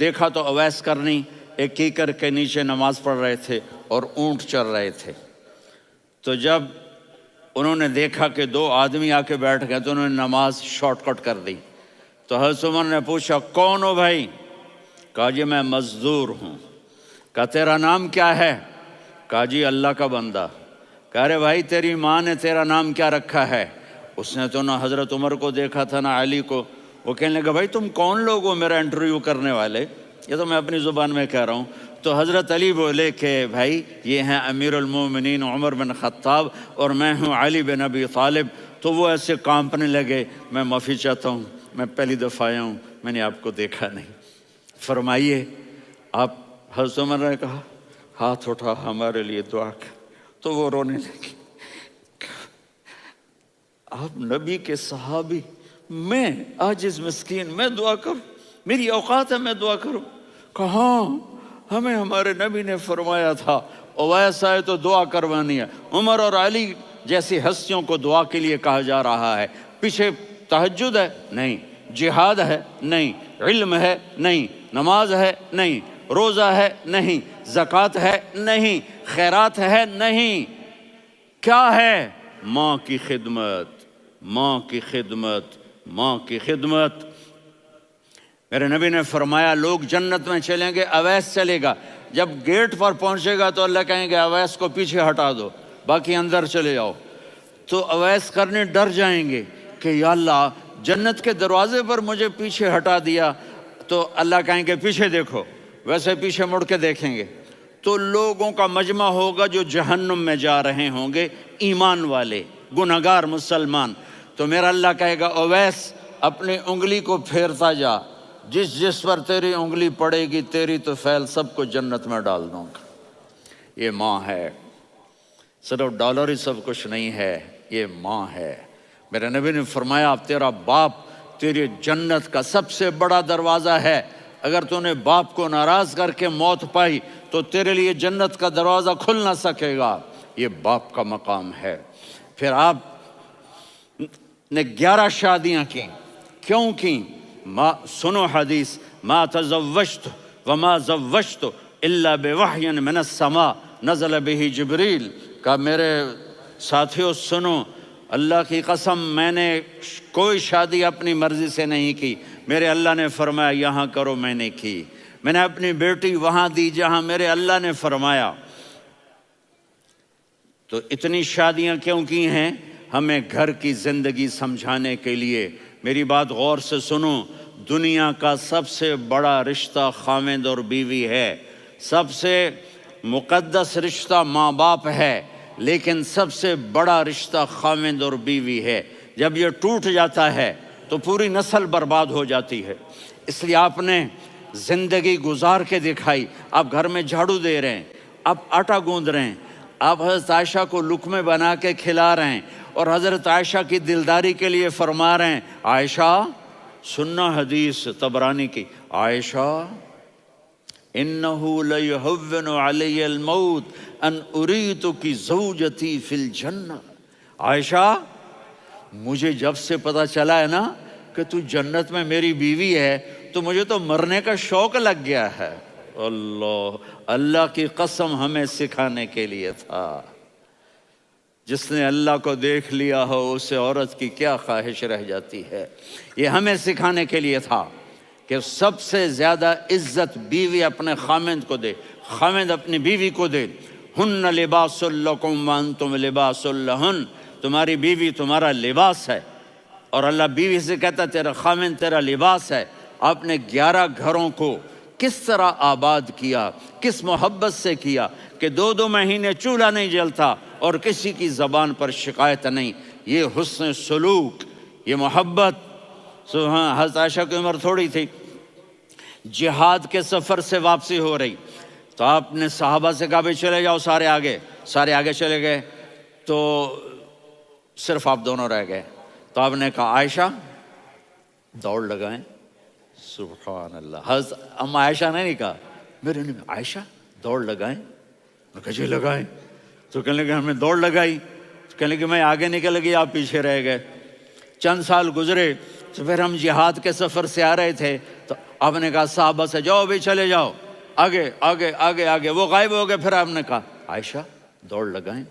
دیکھا تو اویس کرنی ایک کیکر کے نیچے نماز پڑھ رہے تھے اور اونٹ چر رہے تھے۔ تو جب انہوں نے دیکھا کہ دو آدمی آ کے بیٹھ گئے تو انہوں نے نماز شارٹ کٹ کر دی۔ تو حضرت عمر نے پوچھا کون ہو بھائی؟ کہا جی میں مزدور ہوں۔ کہا تیرا نام کیا ہے؟ کہا جی اللہ کا بندہ۔ کہا رے بھائی تیری ماں نے تیرا نام کیا رکھا ہے؟ اس نے تو نہ حضرت عمر کو دیکھا تھا نہ علی کو۔ وہ کہنے لگا بھائی تم کون لوگ ہو میرا انٹرویو کرنے والے؟ یہ تو میں اپنی زبان میں کہہ رہا ہوں۔ تو حضرت علی بولے کہ بھائی یہ ہیں امیر المومنین عمر بن خطاب اور میں ہوں علی بن ابی طالب۔ تو وہ ایسے کانپنے لگے، میں معافی چاہتا ہوں، میں پہلی دفعہ آیا ہوں، میں نے آپ کو دیکھا نہیں، فرمائیے آپ۔ حضرت عمر نے کہا ہاتھ اٹھا ہمارے لیے دعا کر۔ تو وہ رونے لگی۔ آپ نبی کے صحابی، میں عاجز مسکین میں دعا کروں؟ میری اوقات ہے میں دعا کروں؟ کہاں، ہمیں ہمارے نبی نے فرمایا تھا اویس آئے تو دعا کروانی ہے۔ عمر اور علی جیسی ہستیوں کو دعا کے لیے کہا جا رہا ہے۔ پیچھے تہجد ہے؟ نہیں۔ جہاد ہے؟ نہیں۔ علم ہے؟ نہیں۔ نماز ہے؟ نہیں۔ روزہ ہے نہیں، زکوٰۃ ہے نہیں، خیرات ہے نہیں، کیا ہے؟ ماں کی خدمت، ماں کی خدمت، ماں کی خدمت۔ میرے نبی نے فرمایا لوگ جنت میں چلیں گے، اویس چلے گا، جب گیٹ پر پہنچے گا تو اللہ کہیں گے اویس کو پیچھے ہٹا دو، باقی اندر چلے جاؤ۔ تو اویس کرنے ڈر جائیں گے کہ یا اللہ جنت کے دروازے پر مجھے پیچھے ہٹا دیا، تو اللہ کہیں گے پیچھے دیکھو، ویسے پیچھے مڑ کے دیکھیں گے تو لوگوں کا مجمع ہوگا جو جہنم میں جا رہے ہوں گے، ایمان والے، گنہگار مسلمان۔ تو میرا اللہ کہے گا اویس اپنی انگلی کو پھیرتا جا، جس جس پر تیری انگلی پڑے گی تیری تو فیل سب کو جنت میں ڈال دوں گا۔ یہ ماں ہے، صرف ڈالر ہی سب کچھ نہیں ہے، یہ ماں ہے۔ میرے نبی نے فرمایا تیرا باپ تیری جنت کا سب سے بڑا دروازہ ہے، اگر تو نے باپ کو ناراض کر کے موت پائی تو تیرے لیے جنت کا دروازہ کھل نہ سکے گا، یہ باپ کا مقام ہے۔ پھر آپ نے 11 شادیاں کی، کیوں کی؟ سنو حدیث، ما تزوجت وما زوجت الا بوحی من السماء نزل به جبریل، کہ میرے ساتھیوں سنو، اللہ کی قسم میں نے کوئی شادی اپنی مرضی سے نہیں کی، میرے اللہ نے فرمایا یہاں کرو، میں نے کی۔ میں نے اپنی بیٹی وہاں دی جہاں میرے اللہ نے فرمایا۔ تو اتنی شادیاں کیوں کی ہیں؟ ہمیں گھر کی زندگی سمجھانے کے لیے۔ میری بات غور سے سنو، دنیا کا سب سے بڑا رشتہ خاوند اور بیوی ہے، سب سے مقدس رشتہ ماں باپ ہے، لیکن سب سے بڑا رشتہ خاوند اور بیوی ہے۔ جب یہ ٹوٹ جاتا ہے تو پوری نسل برباد ہو جاتی ہے۔ اس لیے آپ نے زندگی گزار کے دکھائی۔ آپ گھر میں جھاڑو دے رہے ہیں، آپ آٹا گوندھ رہے ہیں، آپ حضرت عائشہ کو لقمے بنا کے کھلا رہے ہیں، اور حضرت عائشہ کی دلداری کے لیے فرما رہے ہیں عائشہ، سننا حدیث طبرانی کی، عائشہ انہو لیہون علی الموت ان اریتک زوجتی فی الجنہ۔ عائشہ مجھے جب سے پتا چلا ہے نا کہ تو جنت میں میری بیوی ہے تو مجھے تو مرنے کا شوق لگ گیا ہے۔ اللہ کی قسم ہمیں سکھانے کے لیے تھا۔ جس نے اللہ کو دیکھ لیا ہو اسے عورت کی کیا خواہش رہ جاتی ہے۔ یہ ہمیں سکھانے کے لیے تھا کہ سب سے زیادہ عزت بیوی اپنے خاوند کو دے، خاوند اپنی بیوی کو دے۔ ہن لباس لکم وانتم لباس لہن، تمہاری بیوی تمہارا لباس ہے، اور اللہ بیوی سے کہتا تیرا خاوند تیرا لباس ہے۔ آپ نے 11 گھروں کو کس طرح آباد کیا، کس محبت سے کیا کہ 2 مہینے چولہا نہیں جلتا اور کسی کی زبان پر شکایت نہیں۔ یہ حسن سلوک، یہ محبت۔ حضرت عائشہ کی عمر تھوڑی تھی، جہاد کے سفر سے واپسی ہو رہی، تو آپ نے صحابہ سے کہا بھی چلے جاؤ سارے آگے چلے گئے، تو صرف آپ دونوں رہ گئے۔ تو آپ نے کہا عائشہ دوڑ لگائیں۔ سبحان اللہ، حضرت اما عائشہ نے نہیں کہا، میرے نے عائشہ دوڑ لگائیں، میں کہا جی لگائیں۔ تو کہنے لگے ہمیں دوڑ لگائی، تو کہنے لگے میں آگے نکل گئی آپ پیچھے رہ گئے۔ چند سال گزرے تو پھر ہم جہاد کے سفر سے آ رہے تھے، تو آپ نے کہا صحابہ سے جاؤ بھی چلے جاؤ آگے آگے آگے آگے، وہ غائب ہو گئے۔ پھر آپ نے کہا عائشہ دوڑ لگائیں،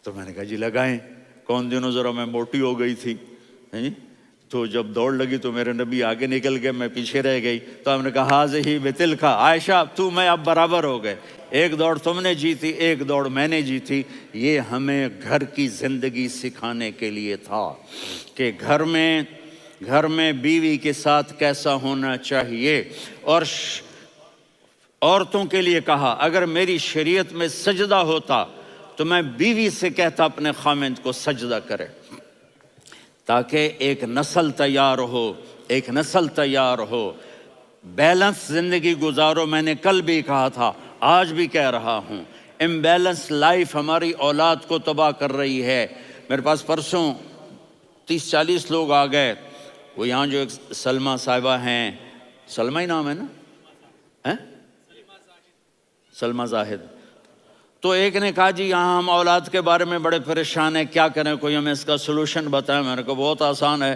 تو میں نے کہا جی لگائیں۔ کون دنوں ذرا میں موٹی ہو گئی تھی، تو جب دوڑ لگی تو میرے نبی آگے نکل گئے، میں پیچھے رہ گئی۔ تو ہم نے کہا ہاذہ بتلک، عائشہ تو میں اب برابر ہو گئے، ایک دوڑ تم نے جیتی ایک دوڑ میں نے جیتی۔ یہ ہمیں گھر کی زندگی سکھانے کے لیے تھا کہ گھر میں بیوی کے ساتھ کیسا ہونا چاہیے۔ اور عورتوں کے لیے کہا اگر میری شریعت میں سجدہ ہوتا تو میں بیوی سے کہتا اپنے خاوند کو سجدہ کرے، تاکہ ایک نسل تیار ہو، بیلنس زندگی گزارو۔ میں نے کل بھی کہا تھا، آج بھی کہہ رہا ہوں، امبیلنس لائف ہماری اولاد کو تباہ کر رہی ہے۔ میرے پاس پرسوں 30-40 لوگ آ گئے، وہ یہاں جو ایک سلمہ صاحبہ ہیں، سلمہ ہی نام ہے نا، سلمہ زاہد، تو ایک نے کہا جی یہاں ہم اولاد کے بارے میں بڑے پریشان ہیں، کیا کریں، کوئی ہمیں اس کا سلوشن بتائیں۔ میں نے کہا بہت آسان ہے،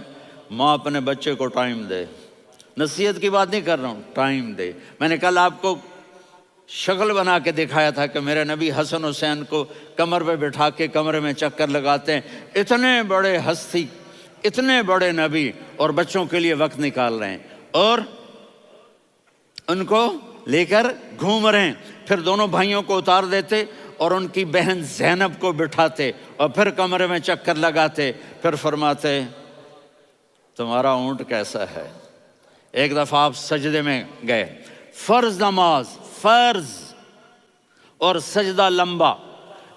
ماں اپنے بچے کو ٹائم دے، نصیحت کی بات نہیں کر رہا ہوں، ٹائم دے۔ میں نے کل آپ کو شکل بنا کے دکھایا تھا کہ میرے نبی حسن حسین کو کمر پہ بٹھا کے کمرے میں چکر لگاتے ہیں۔ اتنے بڑے ہستی، اتنے بڑے نبی، اور بچوں کے لیے وقت نکال رہے ہیں اور ان کو لے کر گھوم رہے ہیں۔ پھر دونوں بھائیوں کو اتار دیتے اور ان کی بہن زینب کو بٹھاتے اور پھر کمرے میں چکر لگاتے، پھر فرماتے تمہارا اونٹ کیسا ہے۔ ایک دفعہ آپ سجدے میں گئے، فرض نماز، فرض، اور سجدہ لمبا،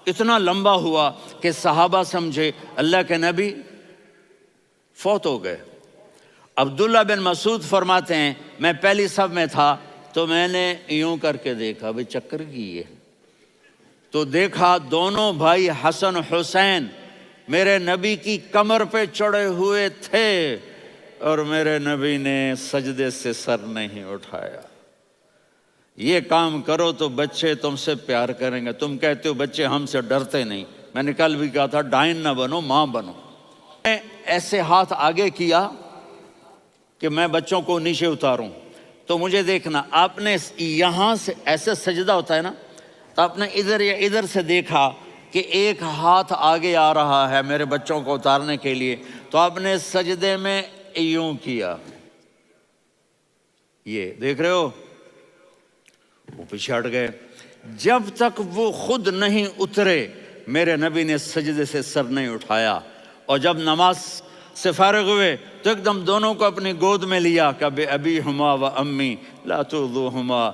اتنا لمبا ہوا کہ صحابہ سمجھے اللہ کے نبی فوت ہو گئے۔ عبداللہ بن مسعود فرماتے ہیں میں پہلی صف میں تھا تو میں نے یوں کر کے دیکھا، بھئی چکر کی ہے، تو دیکھا دونوں بھائی حسن حسین میرے نبی کی کمر پہ چڑھے ہوئے تھے اور میرے نبی نے سجدے سے سر نہیں اٹھایا۔ یہ کام کرو تو بچے تم سے پیار کریں گے۔ تم کہتے ہو بچے ہم سے ڈرتے نہیں، میں نے کل بھی کہا تھا ڈائن نہ بنو، ماں بنو۔ میں ایسے ہاتھ آگے کیا کہ میں بچوں کو نیچے اتاروں، تو مجھے دیکھنا، آپ نے یہاں سے ایسے سجدہ ہوتا ہے نا، تو آپ نے ادھر یا ادھر سے دیکھا کہ ایک ہاتھ آگے آ رہا ہے میرے بچوں کو اتارنے کے لیے، تو آپ نے سجدے میں یوں کیا، یہ دیکھ رہے ہو، وہ پیچھے ہٹ گئے۔ جب تک وہ خود نہیں اترے میرے نبی نے سجدے سے سر نہیں اٹھایا، اور جب نماز سے فارغ ہوئے تو ایک دم دونوں کو اپنی گود میں لیا کہ بے ابی ہما و امی لا تؤذوہما،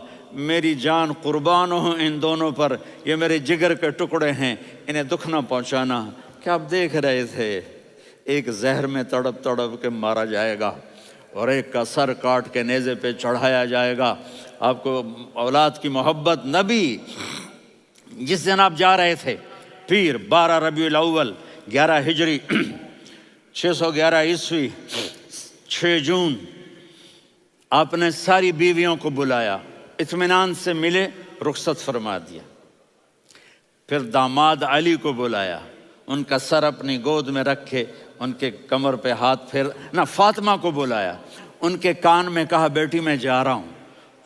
میری جان قربان ہو ان دونوں پر، یہ میرے جگر کے ٹکڑے ہیں، انہیں دکھ نہ پہنچانا۔ کیا آپ دیکھ رہے تھے ایک زہر میں تڑپ تڑپ کے مارا جائے گا اور ایک کا سر کاٹ کے نیزے پہ چڑھایا جائے گا۔ آپ کو اولاد کی محبت، نبی جس دن آپ جا رہے تھے پیر 12 ربیع الاول 11 ہجری 611 عیسوی 6 جون، آپ نے ساری بیویوں کو بلایا، اطمینان سے ملے، رخصت فرما دیا۔ پھر داماد علی کو بلایا، ان کا سر اپنی گود میں رکھے، ان کے کمر پہ ہاتھ پھیر نہ، فاطمہ کو بلایا، ان کے کان میں کہا بیٹی میں جا رہا ہوں۔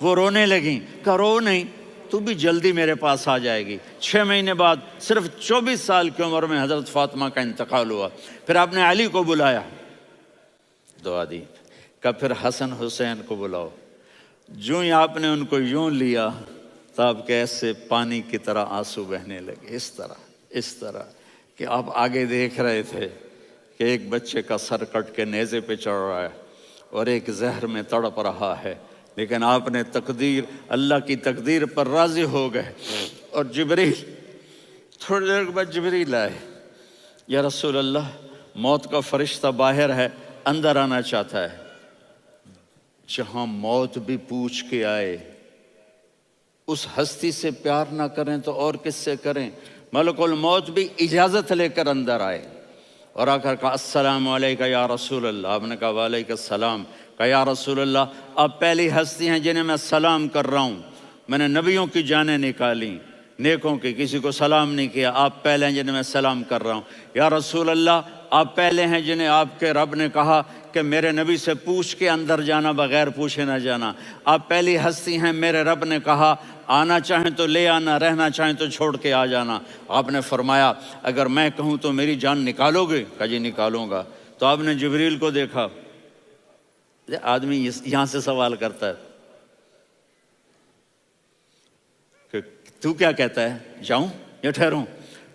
وہ رونے لگیں، کہا رو نہیں، تو بھی جلدی میرے پاس آ جائے گی۔ 6 مہینے بعد صرف 24 سال کی عمر میں حضرت فاطمہ کا انتقال ہوا۔ پھر آپ نے علی کو بلایا، دعا دی، کہا پھر حسن حسین کو بلاؤ۔ جو ہی آپ نے ان کو یوں لیا تو آپ کے ایسے پانی کی طرح آنسو بہنے لگے، اس طرح کہ آپ آگے دیکھ رہے تھے کہ ایک بچے کا سر کٹ کے نیزے پہ چڑھ رہا ہے اور ایک زہر میں تڑپ رہا ہے، لیکن آپ نے تقدیر، اللہ کی تقدیر پر راضی ہو گئے۔ اور جبریل، تھوڑی دیر کے بعد جبریل آئے، یا رسول اللہ موت کا فرشتہ باہر ہے، اندر آنا چاہتا ہے۔ جہاں موت بھی پوچھ کے آئے، اس ہستی سے پیار نہ کریں تو اور کس سے کریں؟ ملک الموت بھی اجازت لے کر اندر آئے اور آ کر کہا السلام علیکہ یا رسول اللہ۔ آپ نے کہا وعلیکم السلام۔ کہا یا رسول اللہ آپ پہلی ہستی ہیں جنہیں میں سلام کر رہا ہوں، میں نے نبیوں کی جانیں نکالی، نیکوں کی، کسی کو سلام نہیں کیا، آپ پہلے ہیں جنہیں میں سلام کر رہا ہوں۔ یا رسول اللہ آپ پہلے ہیں جنہیں آپ کے رب نے کہا کہ میرے نبی سے پوچھ کے اندر جانا، بغیر پوچھے نہ جانا۔ آپ پہلی ہستی ہیں، میرے رب نے کہا آنا چاہیں تو لے آنا، رہنا چاہیں تو چھوڑ کے آ جانا۔ آپ نے فرمایا اگر میں کہوں تو میری جان نکالو گے؟ کہا جی نکالوں گا۔ تو آپ نے جبریل کو دیکھا، آدمی یہاں سے سوال کرتا ہے کہ تو کیا کہتا ہے، جاؤں یا ٹھہروں؟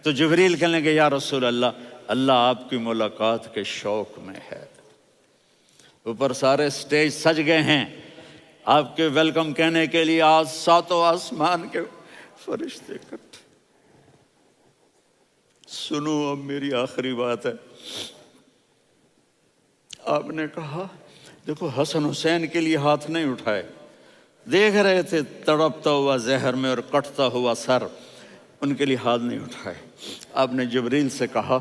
تو جبریل کہنے لگے یا رسول اللہ، اللہ آپ کی ملاقات کے شوق میں ہے۔ اوپر سارے سٹیج سج گئے ہیں آپ کے ویلکم کہنے کے لیے، آج 7 آسمان کے فرشتے اکٹھے۔ سنو اب میری آخری بات ہے۔ آپ نے کہا دیکھو حسن حسین کے لیے ہاتھ نہیں اٹھائے، دیکھ رہے تھے تڑپتا ہوا زہر میں اور کٹتا ہوا سر، ان کے لیے ہاتھ نہیں اٹھائے۔ آپ نے جبریل سے کہا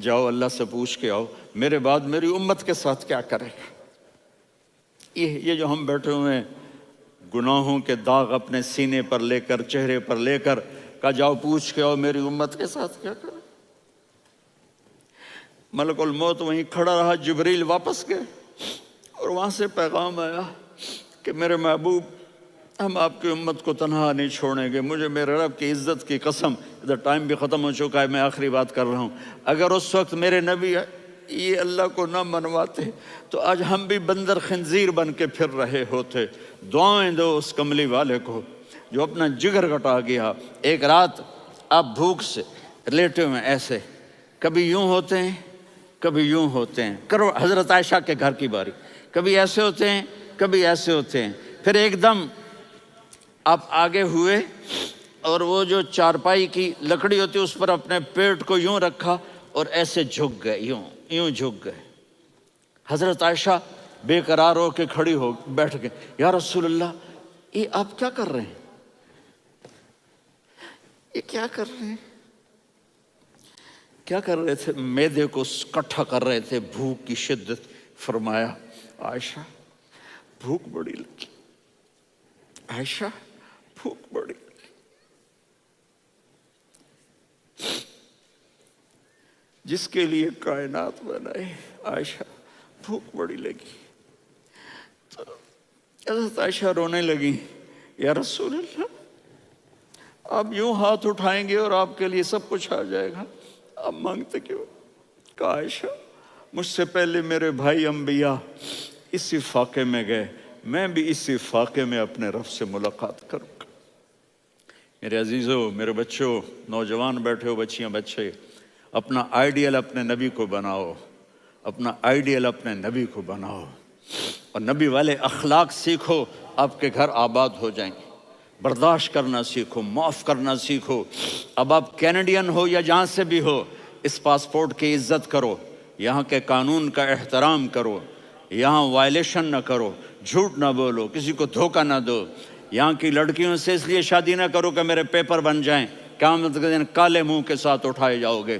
جاؤ اللہ سے پوچھ کے آؤ میرے بعد میری امت کے ساتھ کیا کرے گا۔ یہ جو ہم بیٹھے ہوئے ہیں گناہوں کے داغ اپنے سینے پر لے کر، چہرے پر لے کر، کہا جاؤ پوچھ کے آؤ میری امت کے ساتھ کیا کرے۔ ملک الموت وہیں کھڑا رہا، جبریل واپس گئے، اور وہاں سے پیغام آیا کہ میرے محبوب، ہم آپ کی امت کو تنہا نہیں چھوڑیں گے، مجھے میرے رب کی عزت کی قسم، ادھر ٹائم بھی ختم ہو چکا ہے، میں آخری بات کر رہا ہوں، اگر اس وقت میرے نبی یہ اللہ کو نہ منواتے تو آج ہم بھی بندر خنزیر بن کے پھر رہے ہوتے۔ دعائیں دو اس کملی والے کو جو اپنا جگر کٹا گیا۔ ایک رات آپ بھوک سے لیٹے ہوئے ایسے، کبھی یوں ہوتے ہیں کبھی یوں ہوتے ہیں، کرو حضرت عائشہ کے گھر کی باری، کبھی ایسے ہوتے ہیں کبھی ایسے ہوتے ہیں، پھر ایک دم آپ آگے ہوئے اور وہ جو چارپائی کی لکڑی ہوتی اس پر اپنے پیٹ کو یوں رکھا اور ایسے جھک گئے، یوں جھک گئے۔ حضرت عائشہ بے قرار ہو کے کھڑی ہو بیٹھ گئے، یا رسول اللہ یہ آپ کیا کر رہے ہیں؟ یہ کیا کر رہے ہیں؟ کیا کر رہے تھے؟ معدے کو کٹھا کر رہے تھے، بھوک کی شدت۔ فرمایا عائشہ بھوک بڑی لگی، عائشہ بھوک بڑی لگی، جس کے لیے کائنات بنائے، عائشہ بھوک بڑی لگی۔ تو حضرت عائشہ رونے لگی، یا رسول اللہ آپ یوں ہاتھ اٹھائیں گے اور آپ کے لیے سب کچھ آ جائے گا، آپ مانگتے کیوں؟ کہا عائشہ مجھ سے پہلے میرے بھائی انبیاء اسی فاقے میں گئے، میں بھی اسی فاقے میں اپنے رب سے ملاقات کروں گا۔ میرے عزیزوں، میرے بچوں، نوجوان بیٹھے ہو، بچیاں بچے، اپنا آئیڈیل اپنے نبی کو بناؤ، اپنا آئیڈیل اپنے نبی کو بناؤ، اور نبی والے اخلاق سیکھو، آپ کے گھر آباد ہو جائیں گے۔ برداشت کرنا سیکھو، معاف کرنا سیکھو۔ اب آپ کینیڈین ہو یا جہاں سے بھی ہو، اس پاسپورٹ کی عزت کرو، یہاں کے قانون کا احترام کرو، یہاں وائلیشن نہ کرو، جھوٹ نہ بولو، کسی کو دھوکہ نہ دو۔ یہاں کی لڑکیوں سے اس لیے شادی نہ کرو کہ میرے پیپر بن جائیں، قیامت کے دن کالے منہ کے ساتھ اٹھائے جاؤ گے۔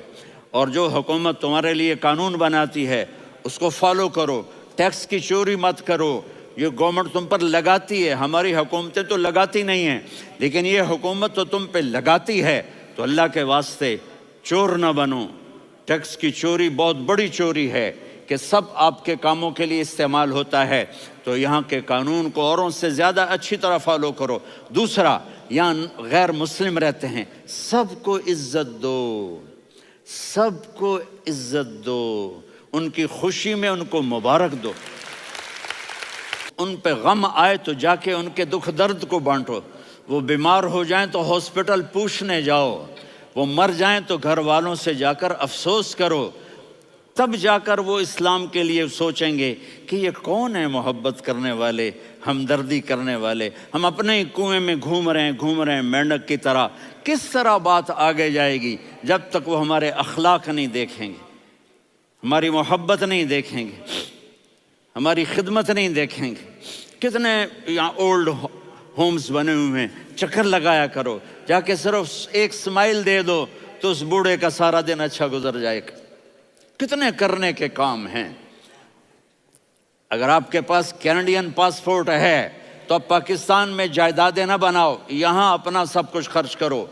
اور جو حکومت تمہارے لیے قانون بناتی ہے اس کو فالو کرو، ٹیکس کی چوری مت کرو۔ یہ گورنمنٹ تم پر لگاتی ہے، ہماری حکومتیں تو لگاتی نہیں ہیں، لیکن یہ حکومت تو تم پہ لگاتی ہے، تو اللہ کے واسطے چور نہ بنو۔ ٹیکس کی چوری بہت بڑی چوری ہے کہ سب آپ کے کاموں کے لیے استعمال ہوتا ہے، تو یہاں کے قانون کو اوروں سے زیادہ اچھی طرح فالو کرو۔ دوسرا، یہاں غیر مسلم رہتے ہیں، سب کو عزت دو، سب کو عزت دو، ان کی خوشی میں ان کو مبارک دو۔ ان پہ غم آئے تو جا کے ان کے دکھ درد کو بانٹو۔ وہ بیمار ہو جائیں تو ہاسپٹل پوچھنے جاؤ، وہ مر جائیں تو گھر والوں سے جا کر افسوس کرو، تب جا کر وہ اسلام کے لیے سوچیں گے کہ یہ کون ہے محبت کرنے والے، ہمدردی کرنے والے۔ ہم اپنے ہی کنویں میں گھوم رہے ہیں مینڈک کی طرح۔ کس طرح بات آگے جائے گی جب تک وہ ہمارے اخلاق نہیں دیکھیں گے، ہماری محبت نہیں دیکھیں گے، ہماری خدمت نہیں دیکھیں گے۔ کتنے یہاں اولڈ ہومز بنے ہوئے ہیں، چکر لگایا کرو، جا کے صرف ایک سمائل دے دو تو اس بوڑھے کا سارا دن اچھا گزر جائے گا۔ کتنے کرنے کے کام ہیں۔ اگر آپ کے پاس کینیڈین پاسپورٹ ہے تو اب پاکستان میں جائیدادیں نہ بناؤ، یہاں اپنا سب کچھ خرچ کرو،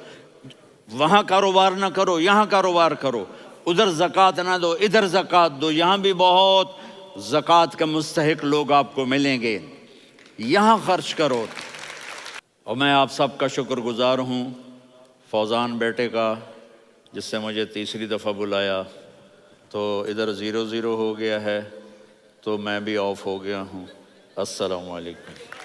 وہاں کاروبار نہ کرو، یہاں کاروبار کرو، ادھر زکوٰۃ نہ دو، ادھر زکوٰۃ دو، یہاں بھی بہت زکوٰۃ کے مستحق لوگ آپ کو ملیں گے، یہاں خرچ کرو۔ اور میں آپ سب کا شکر گزار ہوں، فوزان بیٹے کا، جس سے مجھے تیسری دفعہ بلایا، تو ادھر 0-0 ہو گیا ہے تو میں بھی آف ہو گیا ہوں۔ السلام علیکم۔